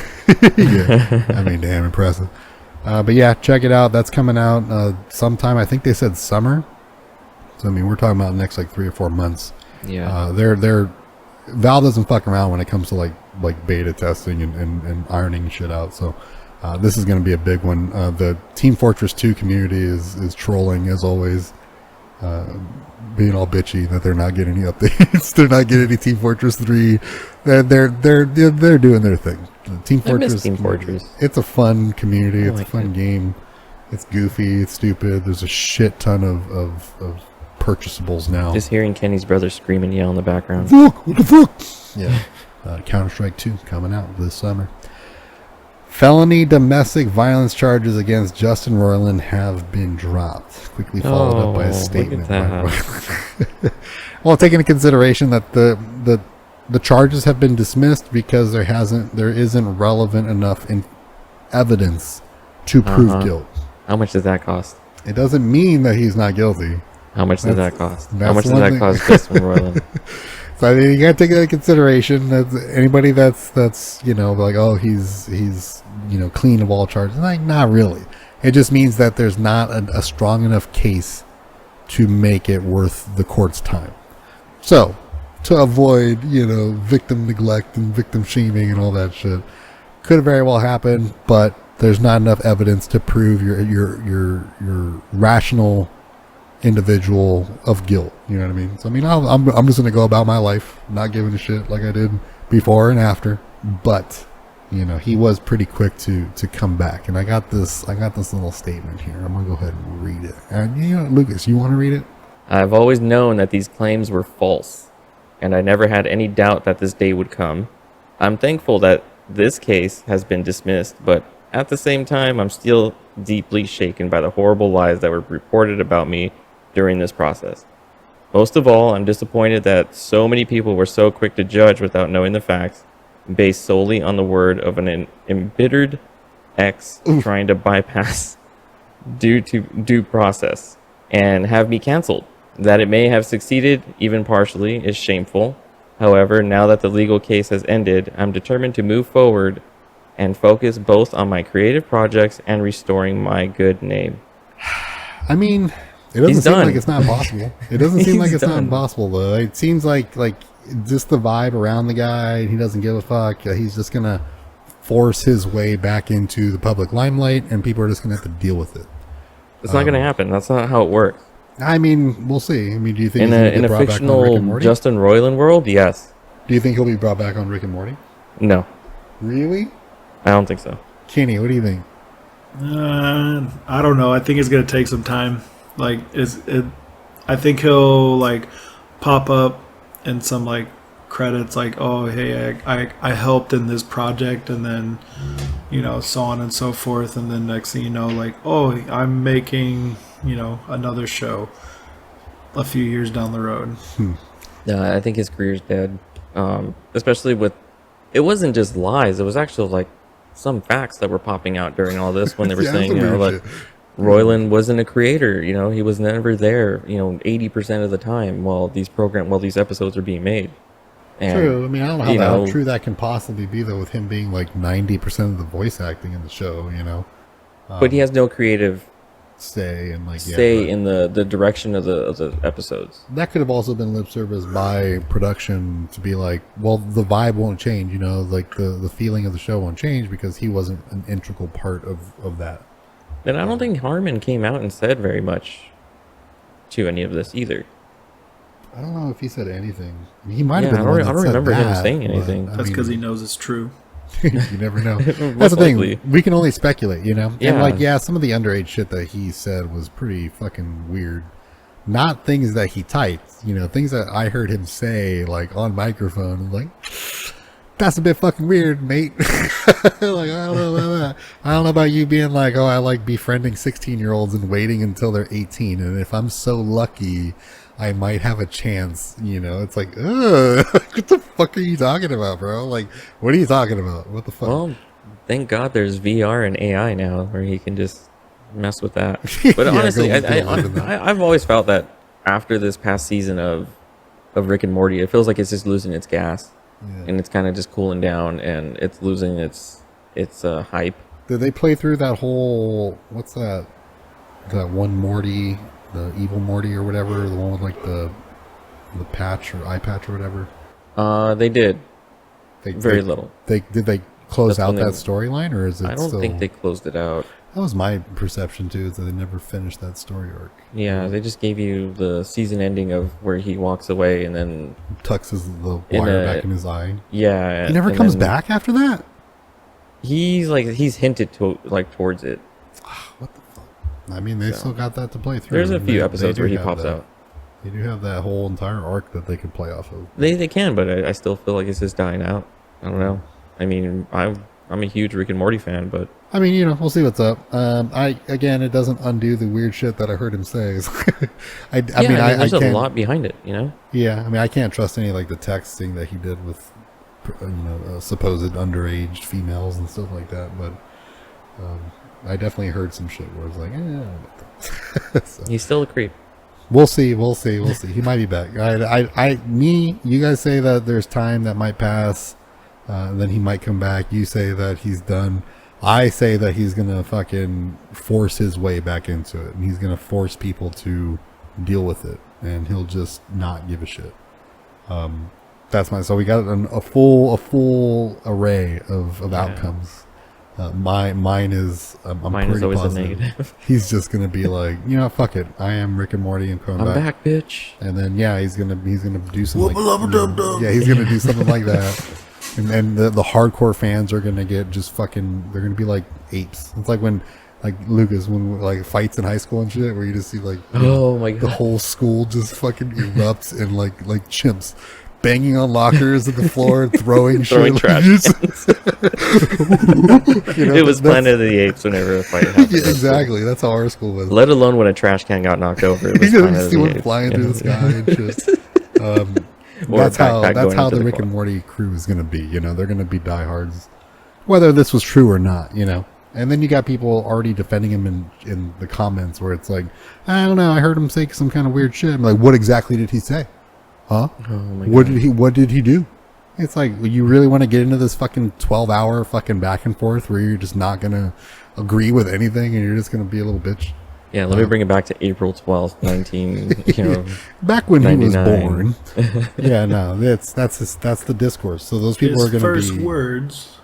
Yeah, I mean, damn impressive. But yeah, check it out. That's coming out sometime. I think they said summer. So I mean, we're talking about the next like 3 or 4 months. Yeah. They're Valve doesn't fuck around when it comes to like beta testing and ironing shit out. So this is going to be a big one. The Team Fortress 2 community is trolling as always, being all bitchy that they're not getting any updates. They're not getting any Team Fortress 3. They're doing their thing. Team Fortress. I miss Team Fortress. It's a fun community. It's like a fun game. It's goofy. It's stupid. There's a shit ton of purchasables now. Just hearing Kenny's brother scream and yell in the background. Fuck! What the fuck? Yeah. Counter-Strike 2 coming out this summer. Felony domestic violence charges against Justin Roiland have been dropped. Quickly followed up by a statement. Well, taking into consideration that the charges have been dismissed because there isn't relevant enough evidence to prove guilt. How much does that cost? It doesn't mean that he's not guilty. How much does that cost? How much does that cost Justin Roiland? So I mean, you gotta take that into consideration. That anybody that's like, oh, he's clean of all charges. Like, not really. It just means that there's not a strong enough case to make it worth the court's time. So to avoid victim neglect and victim shaming and all that shit, could very well happen, but there's not enough evidence to prove your rational individual of guilt. You know what I mean? So I mean, I'm just gonna go about my life not giving a shit like I did before and after. But he was pretty quick to come back, and I got this little statement here. I'm gonna go ahead and read it. And Lucas, you want to read it? I've always known that these claims were false, and I never had any doubt that this day would come. I'm thankful that this case has been dismissed, but at the same time, I'm still deeply shaken by the horrible lies that were reported about me during this process. Most of all, I'm disappointed that so many people were so quick to judge without knowing the facts, based solely on the word of an embittered ex trying to bypass due process and have me canceled. That it may have succeeded, even partially, is shameful. However, now that the legal case has ended, I'm determined to move forward and focus both on my creative projects and restoring my good name. I mean, it doesn't seem like it's not possible. It doesn't seem like it's not impossible, though. It seems like just the vibe around the guy, he doesn't give a fuck. He's just going to force his way back into the public limelight, and people are just going to have to deal with it. It's not going to happen. That's not how it works. I mean, we'll see. I mean, do you think in a fictional Justin Roiland world? Yes. Do you think he'll be brought back on Rick and Morty? No. Really? I don't think so. Kenny, what do you think? I don't know. I think it's gonna take some time. I think he'll pop up in some credits, oh hey, I helped in this project, and then so on and so forth, and then next thing you know, oh, I'm making another show a few years down the road. I think his career's dead. Especially with, it wasn't just lies. It was actually like some facts that were popping out during all this when they were Yeah, saying, that's you know, weird like shit. Roiland wasn't a creator. You know, he was never there. 80% of the time while these episodes are being made. And, True. I mean, I don't know you how know, true that can possibly be, though, with him being like 90% of the voice acting in the show, but he has no creative say and like say in the direction of the episodes. that could have also been lip service by production to be like, well, the vibe won't change, like the feeling of the show won't change because he wasn't an integral part of that. And I don't think Harmon came out and said very much to any of this either. I don't know if he said anything. I mean, he might have Yeah, been. I don't remember him saying anything. That's because he knows it's true. You never know. That's the Most thing. likely. We can only speculate, And Yeah. some of the underage shit that he said was pretty fucking weird. Not things that he typed, things that I heard him say, like on microphone. Like, that's a bit fucking weird, mate. Like, I don't know about that. I don't know about you being like, oh, I like befriending 16-year-olds and waiting until they're 18. And if I'm so lucky, I might have a chance, It's like, ugh, what the fuck are you talking about, bro? Like, what are you talking about? What the fuck? Well, thank God there's VR and AI now where he can just mess with that. But Yeah, honestly, go live in that. I've always felt that after this past season of Rick and Morty, it feels like it's just losing its gas. Yeah. And it's kind of just cooling down and it's losing its hype. Did they play through that whole, what's that one Morty, the evil Morty or whatever, the one with like the patch or eye patch or whatever? They did. Very They, little. Did they close That's out when that they- storyline, or is it I don't still... think they closed it out. That was my perception too, is that they never finished that story arc. Yeah, they just gave you the season ending of where he walks away and then Tucks the In wire a- back in his eye. yeah. He never and comes then back after that? He's hinted to towards it. What the fuck? I mean, they So, still got that to play through. There's a few They episodes do where he have pops that. out. They do have that whole entire arc that they could play off of. They can, but I still feel like it's just dying out. I don't know. I mean, I'm a huge Rick and Morty fan, but I mean, we'll see what's up. It doesn't undo the weird shit that I heard him say. I mean, there's I a can't, lot behind it, Yeah, I mean, I can't trust any like the texting that he did with, supposed underage females and stuff like that. But I definitely heard some shit where I was like, I don't know about that. So, He's still a creep. we'll see. He might be back. You guys say that there's time that might pass, then he might come back. You say that he's done. I say that he's gonna fucking force his way back into it, and he's gonna force people to deal with it, and he'll just not give a shit. That's so we got a full array of outcomes. Mine is I'm Mine is pretty always a positive. negative. He's just gonna be like, fuck it, I am Rick and Morty and coming I'm back, bitch. and then he's gonna do something he's gonna do something like that. And the hardcore fans are gonna get just fucking, they're gonna be like apes. It's like when like Lucas, when like fights in high school and shit, where you just see like Oh my the god. whole school just fucking erupts and like chimps banging on lockers at the floor and throwing Throwing shit. trash It was Planet of the Apes whenever a fight happened. Yeah, exactly. That's how our school was. Let alone when a trash can got knocked over. It was You Planet of see the one Apes. flying through the sky and shit. Or a That's how backpack going into the the Rick car. and Morty crew is going to be. They're going to be diehards, whether this was true or not. And then you got people already defending him in the comments where it's like, I don't know, I heard him say some kind of weird shit. I'm like, what exactly did he say? Huh? Oh my What god. did he do? It's like, you really want to get into this fucking 12-hour fucking back and forth where you're just not going to agree with anything and you're just going to be a little bitch? Yeah, let me bring it back to April 12th, 19. Back when he was 99. born. Yeah, no, that's the discourse. So those people His are going first to be words.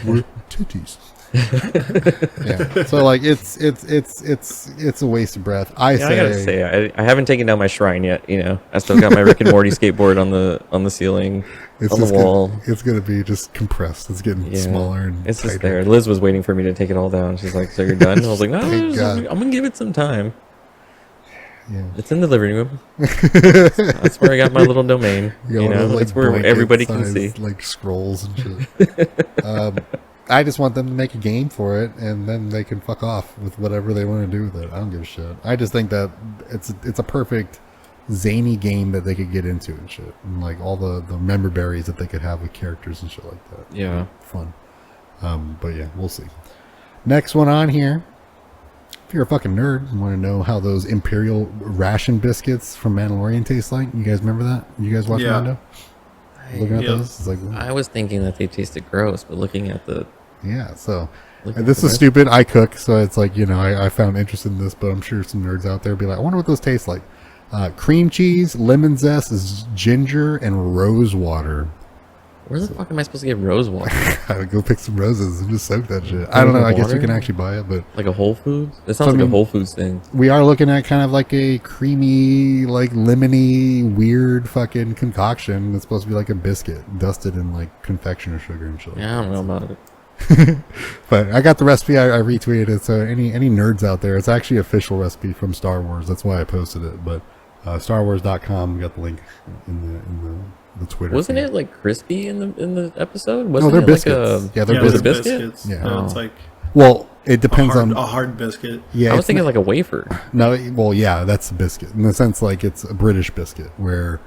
were titties. Yeah. So like it's a waste of breath. I gotta say, I haven't taken down my shrine yet. I still got my Rick and Morty skateboard on the ceiling, it's on the just wall. it's gonna be just compressed. It's getting Yeah. smaller and It's just tighter. there. Liz was waiting for me to take it all down. She's like, "So you're done?" I was like, "No, Thank God. I'm gonna give it some time. Yeah. It's in the living room. That's where I got my little domain. You know, like it's where blanket everybody can size, see." like scrolls and shit. I just want them to make a game for it, and then they can fuck off with whatever they want to do with it. I don't give a shit. I just think that it's a perfect zany game that they could get into and shit, and like all the member berries that they could have with characters and shit like that. Yeah, fun. But yeah, we'll see. Next one on here. If you're a fucking nerd and want to know how those Imperial ration biscuits from Mandalorian taste like, you guys remember that? You guys watch Mando? Looking at those, it's like, I was thinking that they tasted gross, but looking at the so this is stupid. I cook, so it's like, you know, I found interest in this, but I'm sure some nerds out there will be like, I wonder what those taste like. Cream cheese, lemon zest, ginger, and rose water. Where the fuck am I supposed to get rose water? I would go pick some roses and just soak that shit. I don't know. I guess you can actually buy it, but like a Whole Foods. It sounds like a Whole Foods thing. We are looking at kind of like a creamy, like lemony, weird fucking concoction. It's supposed to be like a biscuit dusted in like confectioner sugar and shit. Yeah, I don't know about it. But I got the recipe. I retweeted it. So any nerds out there, it's actually official recipe from Star Wars. That's why I posted it. But StarWars.com, we got the link in the Twitter. Wasn't it like crispy in the episode? No, they're biscuits. Like yeah, they're biscuits. Yeah, No, it's like well, it depends on a hard biscuit. Yeah, I was thinking like a wafer. No, well, yeah, that's a biscuit in the sense like it's a British biscuit where.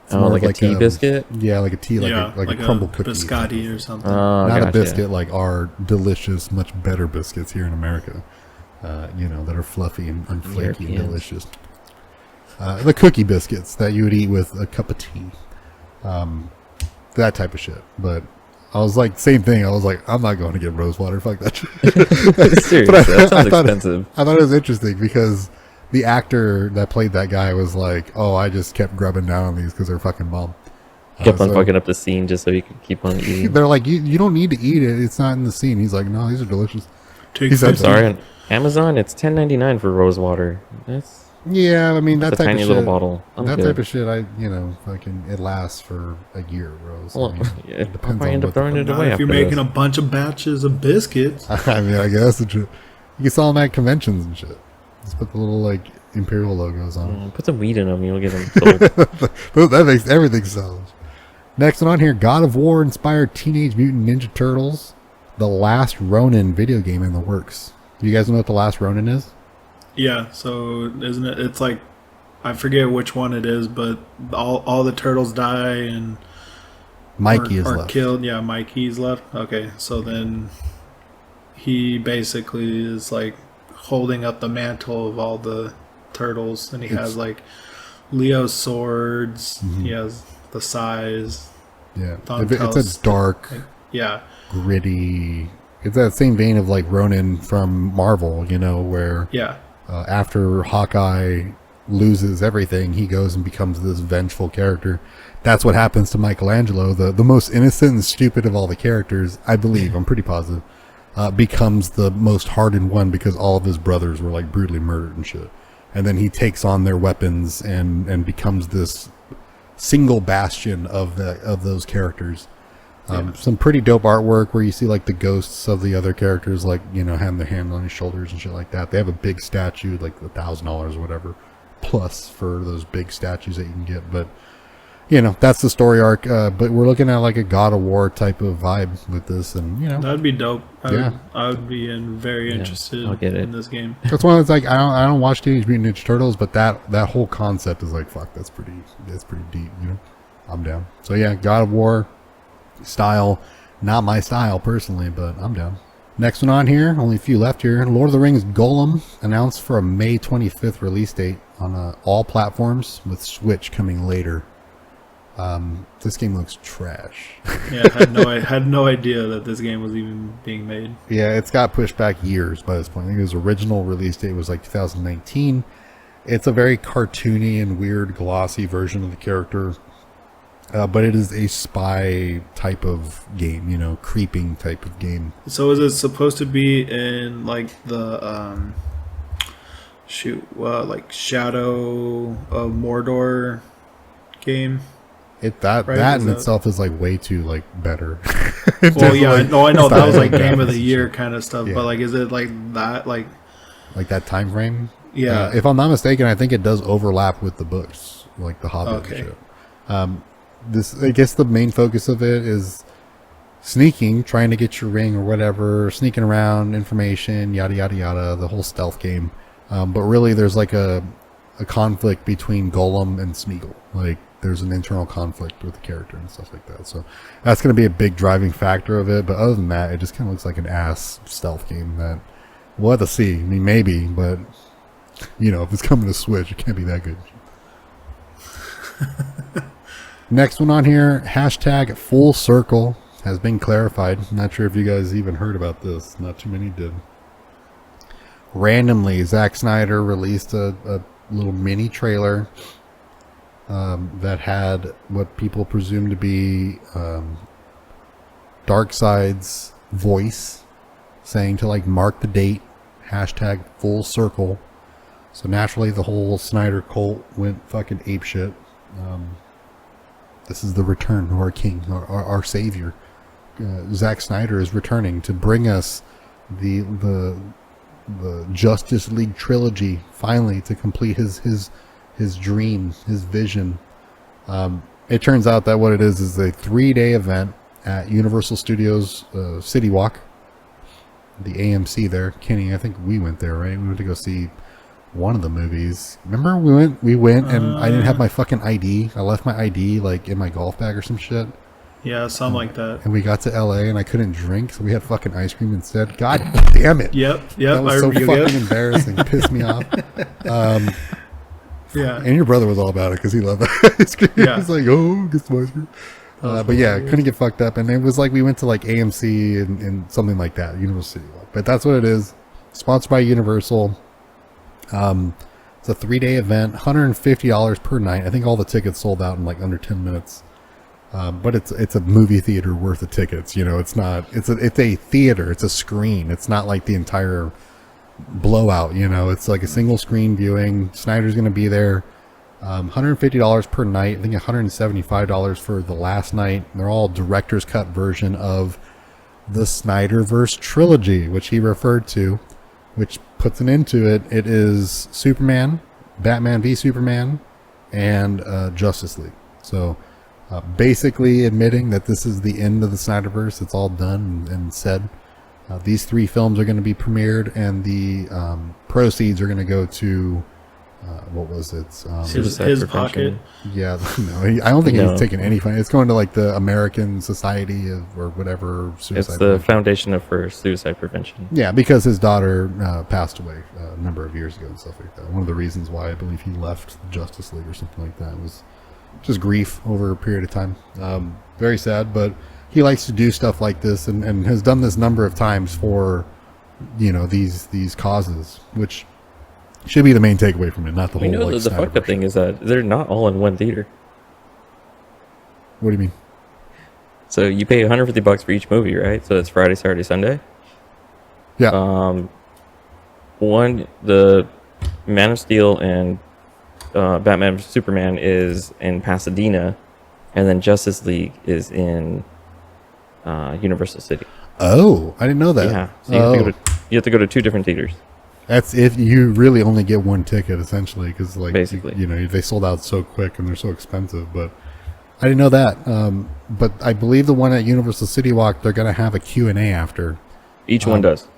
It's more like a tea biscuit. Yeah, like a tea, like a crumble cookie, biscotti or something. Not a biscuit like our delicious, much better biscuits here in America. You know, that are fluffy and flaky and delicious. The cookie biscuits that you would eat with a cup of tea. That type of shit. But I was like, same thing. I was like, I'm not going to get rose water. Fuck that shit. Seriously, that sounds expensive. I thought it was interesting because the actor that played that guy was like, oh, I just kept grubbing down on these because they're fucking bomb. Kept on fucking up the scene just so you could keep on eating. They're like, you don't need to eat it. It's not in the scene. He's like, no, these are delicious. I'm sorry, on Amazon, it's $10.99 for rose water. Yeah, I mean that type tiny of little shit, bottle. Type of shit, it lasts for a year, Rose. Well, I mean, it depends on end up throwing it away. If you're making a bunch of batches of biscuits, I mean, I guess you can sell them at conventions and shit. Just put the little like Imperial logos on. Put some weed in them, you'll get them sold. That makes everything sell. Next one on here, God of War inspired Teenage Mutant Ninja Turtles, The Last Ronin video game in the works. Do you guys know what The Last Ronin is? Yeah, so isn't it? It's like I forget which one it is, but all the turtles die and Mikey is left. Killed. Yeah, Mikey's left. Okay, so then he basically is like holding up the mantle of all the turtles, and he has like Leo's swords. Mm-hmm. He has the size. Yeah, it's a dark, gritty. It's that same vein of like Ronin from Marvel, you know, where after Hawkeye loses everything, he goes and becomes this vengeful character. That's what happens to Michelangelo, the most innocent and stupid of all the characters, I believe, I'm pretty positive, becomes the most hardened one because all of his brothers were like brutally murdered and shit. And then he takes on their weapons and becomes this single bastion of those characters. Some pretty dope artwork where you see like the ghosts of the other characters, like, you know, having their hand on his shoulders and shit like that. They have a big statue, like $1,000 or whatever, plus for those big statues that you can get. But, you know, that's the story arc. But we're looking at like a God of War type of vibe with this, and you know, that'd be dope. I would be very interested in this game. That's one that's like I don't watch Teenage Mutant Ninja Turtles, but that whole concept is like, fuck, that's pretty deep. You know, I'm down. So yeah, God of War style, not my style personally, but I'm down. Next one on here, only a few left here. Lord of the Rings Golem announced for a May 25th release date on all platforms, with Switch coming later. This game looks trash. Yeah, I had no idea that this game was even being made. Yeah, it's got pushed back years by this point. I think his original release date was like 2019. It's a very cartoony and weird, glossy version of the character. But it is a spy type of game, you know, creeping type of game. So is it supposed to be in like the like Shadow of Mordor game? That in itself is like way too like better. Well, yeah, I know that was like game of the year kind of stuff. Yeah. But like, is it like that, like that time frame? Yeah. If I'm not mistaken, I think it does overlap with the books, like the Hobbit and shit. I guess the main focus of it is sneaking, trying to get your ring or whatever, sneaking around, information, yada yada yada, the whole stealth game. But really, there's like a conflict between Golem and Smeagol. Like, there's an internal conflict with the character and stuff like that. So that's going to be a big driving factor of it. But other than that, it just kind of looks like an ass stealth game that we'll have to see. I mean, maybe, but you know, if it's coming to Switch, it can't be that good. Next one on here, hashtag full circle has been clarified. Not sure if you guys even heard about this. Not too many did. Randomly, Zack Snyder released a little mini trailer that had what people presume to be Darkseid's voice saying to like mark the date, hashtag full circle. So naturally the whole Snyder cult went fucking apeshit. This is the return of our king, our savior. Zack Snyder is returning to bring us the Justice League trilogy, finally, to complete his dream, his vision. It turns out that what it is a 3-day event at Universal Studios City Walk, the AMC there. Kenny, I think we went there, right? We went to go see one of the movies. Remember we went and I didn't have my fucking ID. I left my ID like in my golf bag or some shit. Yeah, something like that. And we got to LA and I couldn't drink, so we had fucking ice cream instead. God damn it. Yep. That was so fucking embarrassing. Pissed me off. Yeah. And your brother was all about it because he loved ice cream. Yeah. He was like, oh, get some ice cream. But yeah, couldn't get fucked up. And it was like we went to like AMC and something like that, Universal City Walk. But that's what it is. Sponsored by Universal. It's a 3-day event, $150 per night. I think all the tickets sold out in like under 10 minutes. But it's a movie theater worth of tickets. You know, it's a theater. It's a screen. It's not like the entire blowout. You know, it's like a single screen viewing. Snyder's going to be there. $150 per night. I think $175 for the last night. They're all director's cut version of the Snyderverse trilogy, which he referred to, which puts an end to it. It is Superman, Batman v Superman, and Justice League. So basically admitting that this is the end of the Snyderverse. It's all done and said. These 3 films are going to be premiered, and the proceeds are going to go to what was it? His pocket. Yeah, no, I don't think he's taking any money. It's going to like the American Society of, or whatever. It's the prevention. Foundation for Suicide Prevention. Yeah, because his daughter passed away a number of years ago and stuff like that. One of the reasons why I believe he left Justice League or something like that was just grief over a period of time. Very sad, but he likes to do stuff like this and has done this number of times for, you know, these causes, which should be the main takeaway from it, not the whole. Know like, the fucked up thing is that they're not all in one theater. What do you mean? So you pay $150 for each movie, right? So it's Friday, Saturday, Sunday. Yeah. The Man of Steel and Batman vs Superman is in Pasadena, and then Justice League is in Universal City. Oh, I didn't know that. Yeah, so you have to go to 2 different theaters. That's if you really only get one ticket, essentially, because like basically, you know, they sold out so quick and they're so expensive. But I didn't know that. But I believe the one at Universal City Walk, they're gonna have a Q&A after. Each one does.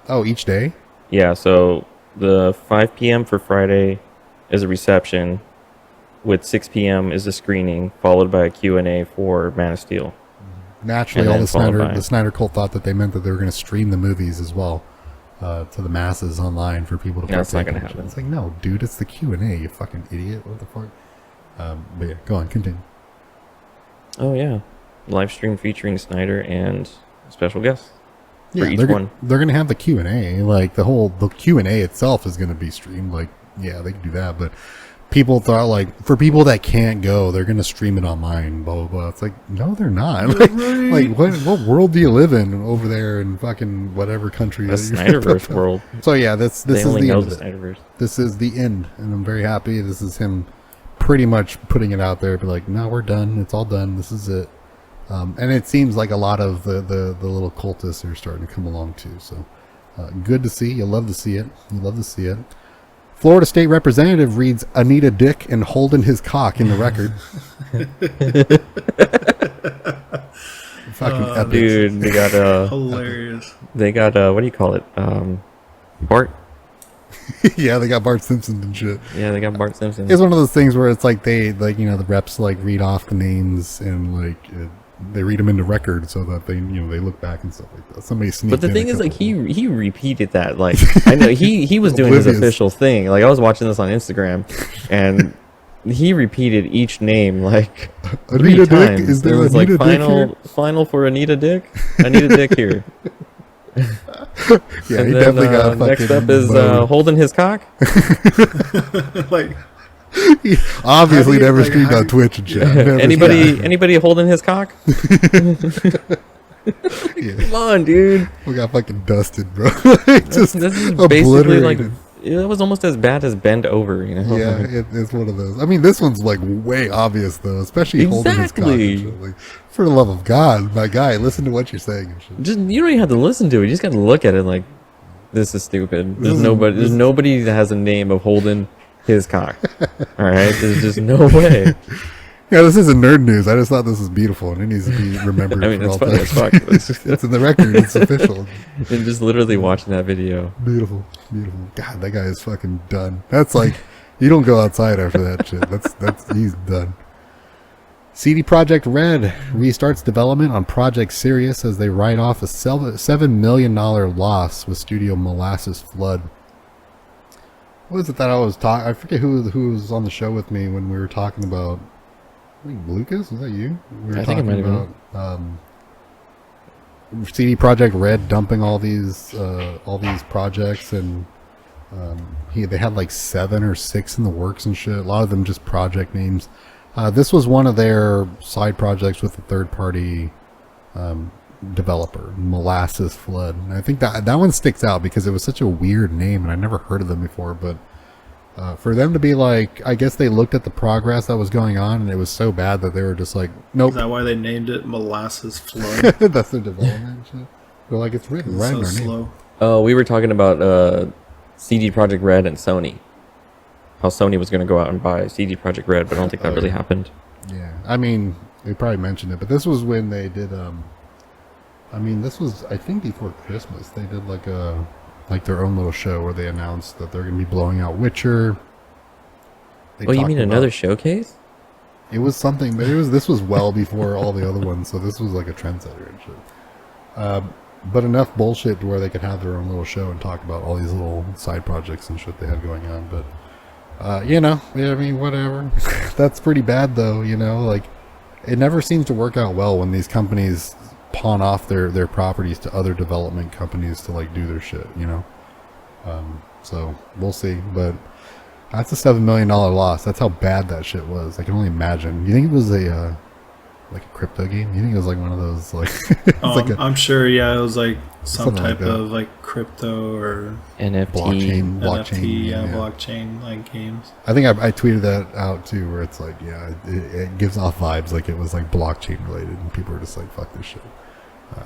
Oh, each day? Yeah. So the 5 p.m. for Friday is a reception, with 6 p.m. is a screening, followed by a Q&A for Man of Steel. Naturally, all the Snyder cult thought that they meant that they were going to stream the movies as well to the masses online for people to partake. That's not going to happen. It's like, no, dude, it's the Q&A, you fucking idiot. What the fuck? But yeah, go on, continue. Oh, yeah. Live stream featuring Snyder and special guests for each they're one. They're going to have the Q&A. Like, the Q&A itself is going to be streamed. Like, yeah, they can do that, but people thought, like, for people that can't go, they're going to stream it online, blah, blah, blah. It's like, no, they're not. Like what world do you live in over there in fucking whatever country? The Snyderverse world. So, yeah, this is the end of it. Snyderverse. This is the end, and I'm very happy. This is him pretty much putting it out there, be like, no, we're done. It's all done. This is it. And it seems like a lot of the little cultists are starting to come along, too. So, good to see. You love to see it. You love to see it. Florida State Representative reads Anita Dick and holding his cock in the record. Fucking epic. Dude, they got Hilarious. what do you call it? Bart. Yeah, they got Bart Simpson and shit. Yeah, they got Bart Simpson. It's one of those things where it's like they, like, you know, the reps like read off the names and like they read them into record so that they, you know, they look back and stuff like that. Somebody sneaked. But the in thing a is, like, couple- he repeated that. Like, I know he was doing his Oblivious. official thing. Like, I was watching this on Instagram, and he repeated each name like Anita 3 Dick? times. Is there it was Anita like Dick here? final for Anita Dick. Anita Dick here. Yeah, And he then, definitely got fucking next up is mowed. holding his cock. Like, He obviously How do you- never like, streamed how on do you- Twitch and shit. I've never- Anybody holding his cock? Yeah. Come on, dude. We got fucking dusted, bro. This is basically like obliterated. it was almost as bad as bend over. You know? Yeah, it's one of those. I mean, this one's like way obvious though, especially holding his cock and Exactly. shit. Like, for the love of God, my guy, listen to what you're saying and shit. Just you don't even have to listen to it. You just got to look at it like this is stupid. There's nobody that has a name of holding his cock. All right, there's just no way. Yeah, this isn't nerd news. I just thought this was beautiful and it needs to be remembered I mean, for it's all funny time. as fuck. It's in the record. It's official. And just literally watching that video. Beautiful, beautiful. God, that guy is fucking done. That's like, you don't go outside after that shit. He's done. CD Projekt Red restarts development on Project Sirius as they write off a $7 million loss with Studio Molasses Flood. What was it that I was talking? I forget who was on the show with me when we were talking about. I think Lucas, was that you? We were I think it might have been. CD Projekt Red dumping all these projects, and they had like 7 or 6 in the works and shit. A lot of them just project names. This was one of their side projects with a third-party developer, Molasses Flood. And I think that one sticks out because it was such a weird name, and I never heard of them before. But for them to be like, I guess they looked at the progress that was going on, and it was so bad that they were just like, nope. is that why they named it Molasses Flood? That's their development shit. They're like, it's written right so in our name. slow. Oh, we were talking about CD Projekt Red and Sony. How Sony was going to go out and buy CD Projekt Red, but I don't think that really happened. Yeah, I mean, they probably mentioned it, but this was when they did. I mean, this was, I think, before Christmas. They did like their own little show where they announced that they're going to be blowing out Witcher. They Oh, you talked mean about- another showcase? It was something, but this was well before all the other ones, so this was like a trendsetter and shit. But enough bullshit to where they could have their own little show and talk about all these little side projects and shit they had going on. But you know, I mean, whatever. That's pretty bad, though. You know, like it never seems to work out well when these companies pawn off their properties to other development companies to like do their shit. You know, so we'll see. But that's a $7 million loss. That's how bad that shit was. I can only imagine. You think it was a like a crypto game? You think it was like one of those like? It's like a I'm sure. Yeah, it was like some Something like type that. of like crypto or NFT. blockchain, NFT, yeah. blockchain like games. I think I tweeted that out too, where it's like, yeah, it gives off vibes like it was like blockchain related, and people were just like, fuck this shit.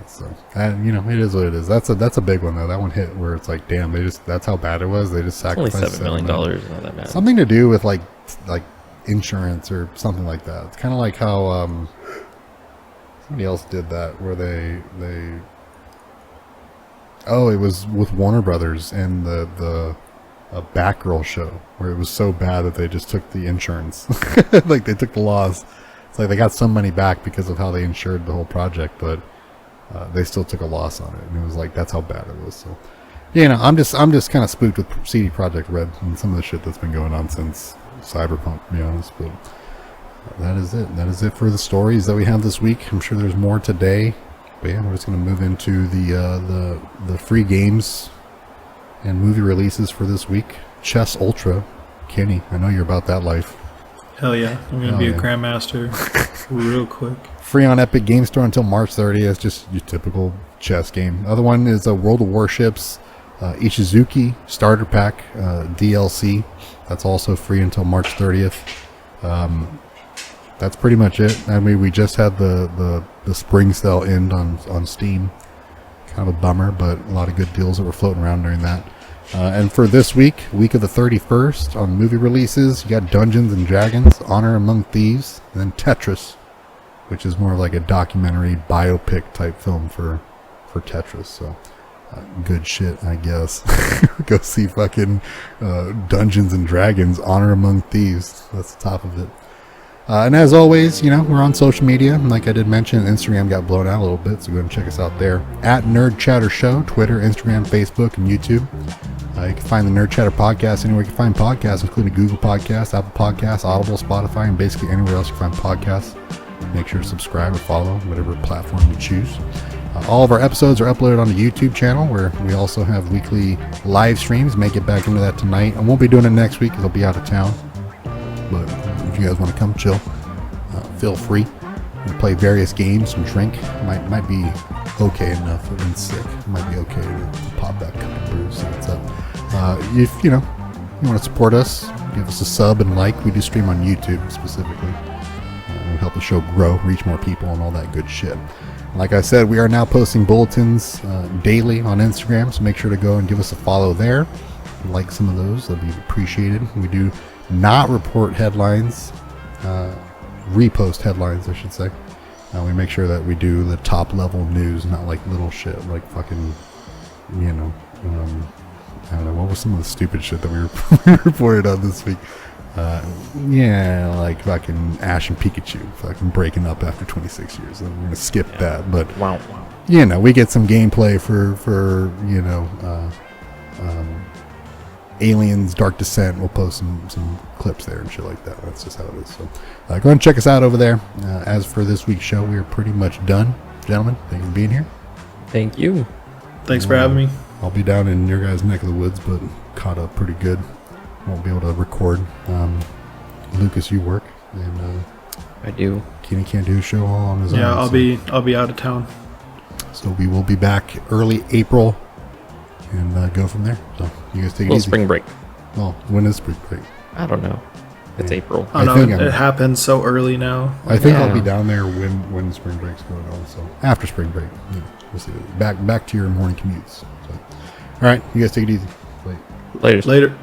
So, and you know, it is what it is. That's a big one though. That one hit where it's like, damn, that's how bad it was. They just It's only sacrificed $7 million. Not that bad. Something to do with like insurance or something like that. It's kind of like how somebody else did that, where they it was with Warner Brothers and the Batgirl show, where it was so bad that they just took the insurance, like they took the loss. It's like they got some money back because of how they insured the whole project, but they still took a loss on it, and it was like that's how bad it was. So, yeah, you know, I'm just kind of spooked with CD Projekt Red and some of the shit that's been going on since Cyberpunk, to be honest. But that is it. That is it for the stories that we have this week. I'm sure there's more today. But yeah, we're just going to move into the free games and movie releases for this week. Chess Ultra. Kenny, I know you're about that life. Hell yeah, I'm gonna Hell be yeah. a grandmaster real quick. Free on Epic Game Store until March 30th. Just your typical chess game. Other one is a World of Warships Ichizuki Starter Pack DLC. That's also free until March 30th. That's pretty much it. I mean, we just had the spring sale end on Steam. Kind of a bummer, but a lot of good deals that were floating around during that. And for this week of the 31st, on movie releases, you got Dungeons and Dragons, Honor Among Thieves, and then Tetris. which is more like a documentary biopic type film for Tetris. So good shit, I guess. Go see fucking Dungeons and Dragons: Honor Among Thieves. That's the top of it. And as always, you know, we're on social media. Like I did mention, Instagram got blown out a little bit, so go ahead and check us out there. At Nerd Chatter Show, Twitter, Instagram, Facebook, and YouTube. You can find the Nerd Chatter podcast anywhere you can find podcasts, including Google Podcasts, Apple Podcasts, Audible, Spotify, and basically anywhere else you find podcasts. Make sure to subscribe or follow whatever platform you choose. All of our episodes are uploaded on the YouTube channel, where we also have weekly live streams. May get back into that tonight. I won't be doing it next week because I'll be out of town. But if you guys want to come chill, feel free. We play various games and drink. Might be okay enough. I've been sick. It might be okay to pop that cup of brew. So what's up? If you want to support us, give us a sub and like. We do stream on YouTube specifically. It'll help the show grow, reach more people, and all that good shit. Like I said, we are now posting bulletins daily on Instagram, so make sure to go and give us a follow there. Like some of those, that'd be appreciated. We do not report headlines, repost headlines, I should say. We make sure that we do the top level news, not like little shit, like fucking, I don't know, what was some of the stupid shit that we reported on this week? Like fucking Ash and Pikachu fucking breaking up after 26 years. I'm gonna skip that, but Wow. we get some gameplay for Aliens Dark Descent. We'll post some clips there and shit like that. That's just how it is. So go ahead and check us out over there. As for this week's show, we are pretty much done. Gentlemen, thank you for being here. Thank you. Thanks for having me. I'll be down in your guys' neck of the woods, but caught up pretty good. Won't be able to record. Lucas, you work, and I do. Kenny can't do a show all on his own. Yeah, I'll be out of town. So we will be back early April and go from there. So you guys take it Well, easy. spring break. Well, when is spring break? I don't know. It's April. I I don't think know. It happens so early now. I think Yeah. I'll be down there when spring break's going on. So after spring break, we'll see. Back to your morning commutes. So, all right, you guys take it easy. Bye. Later. Later.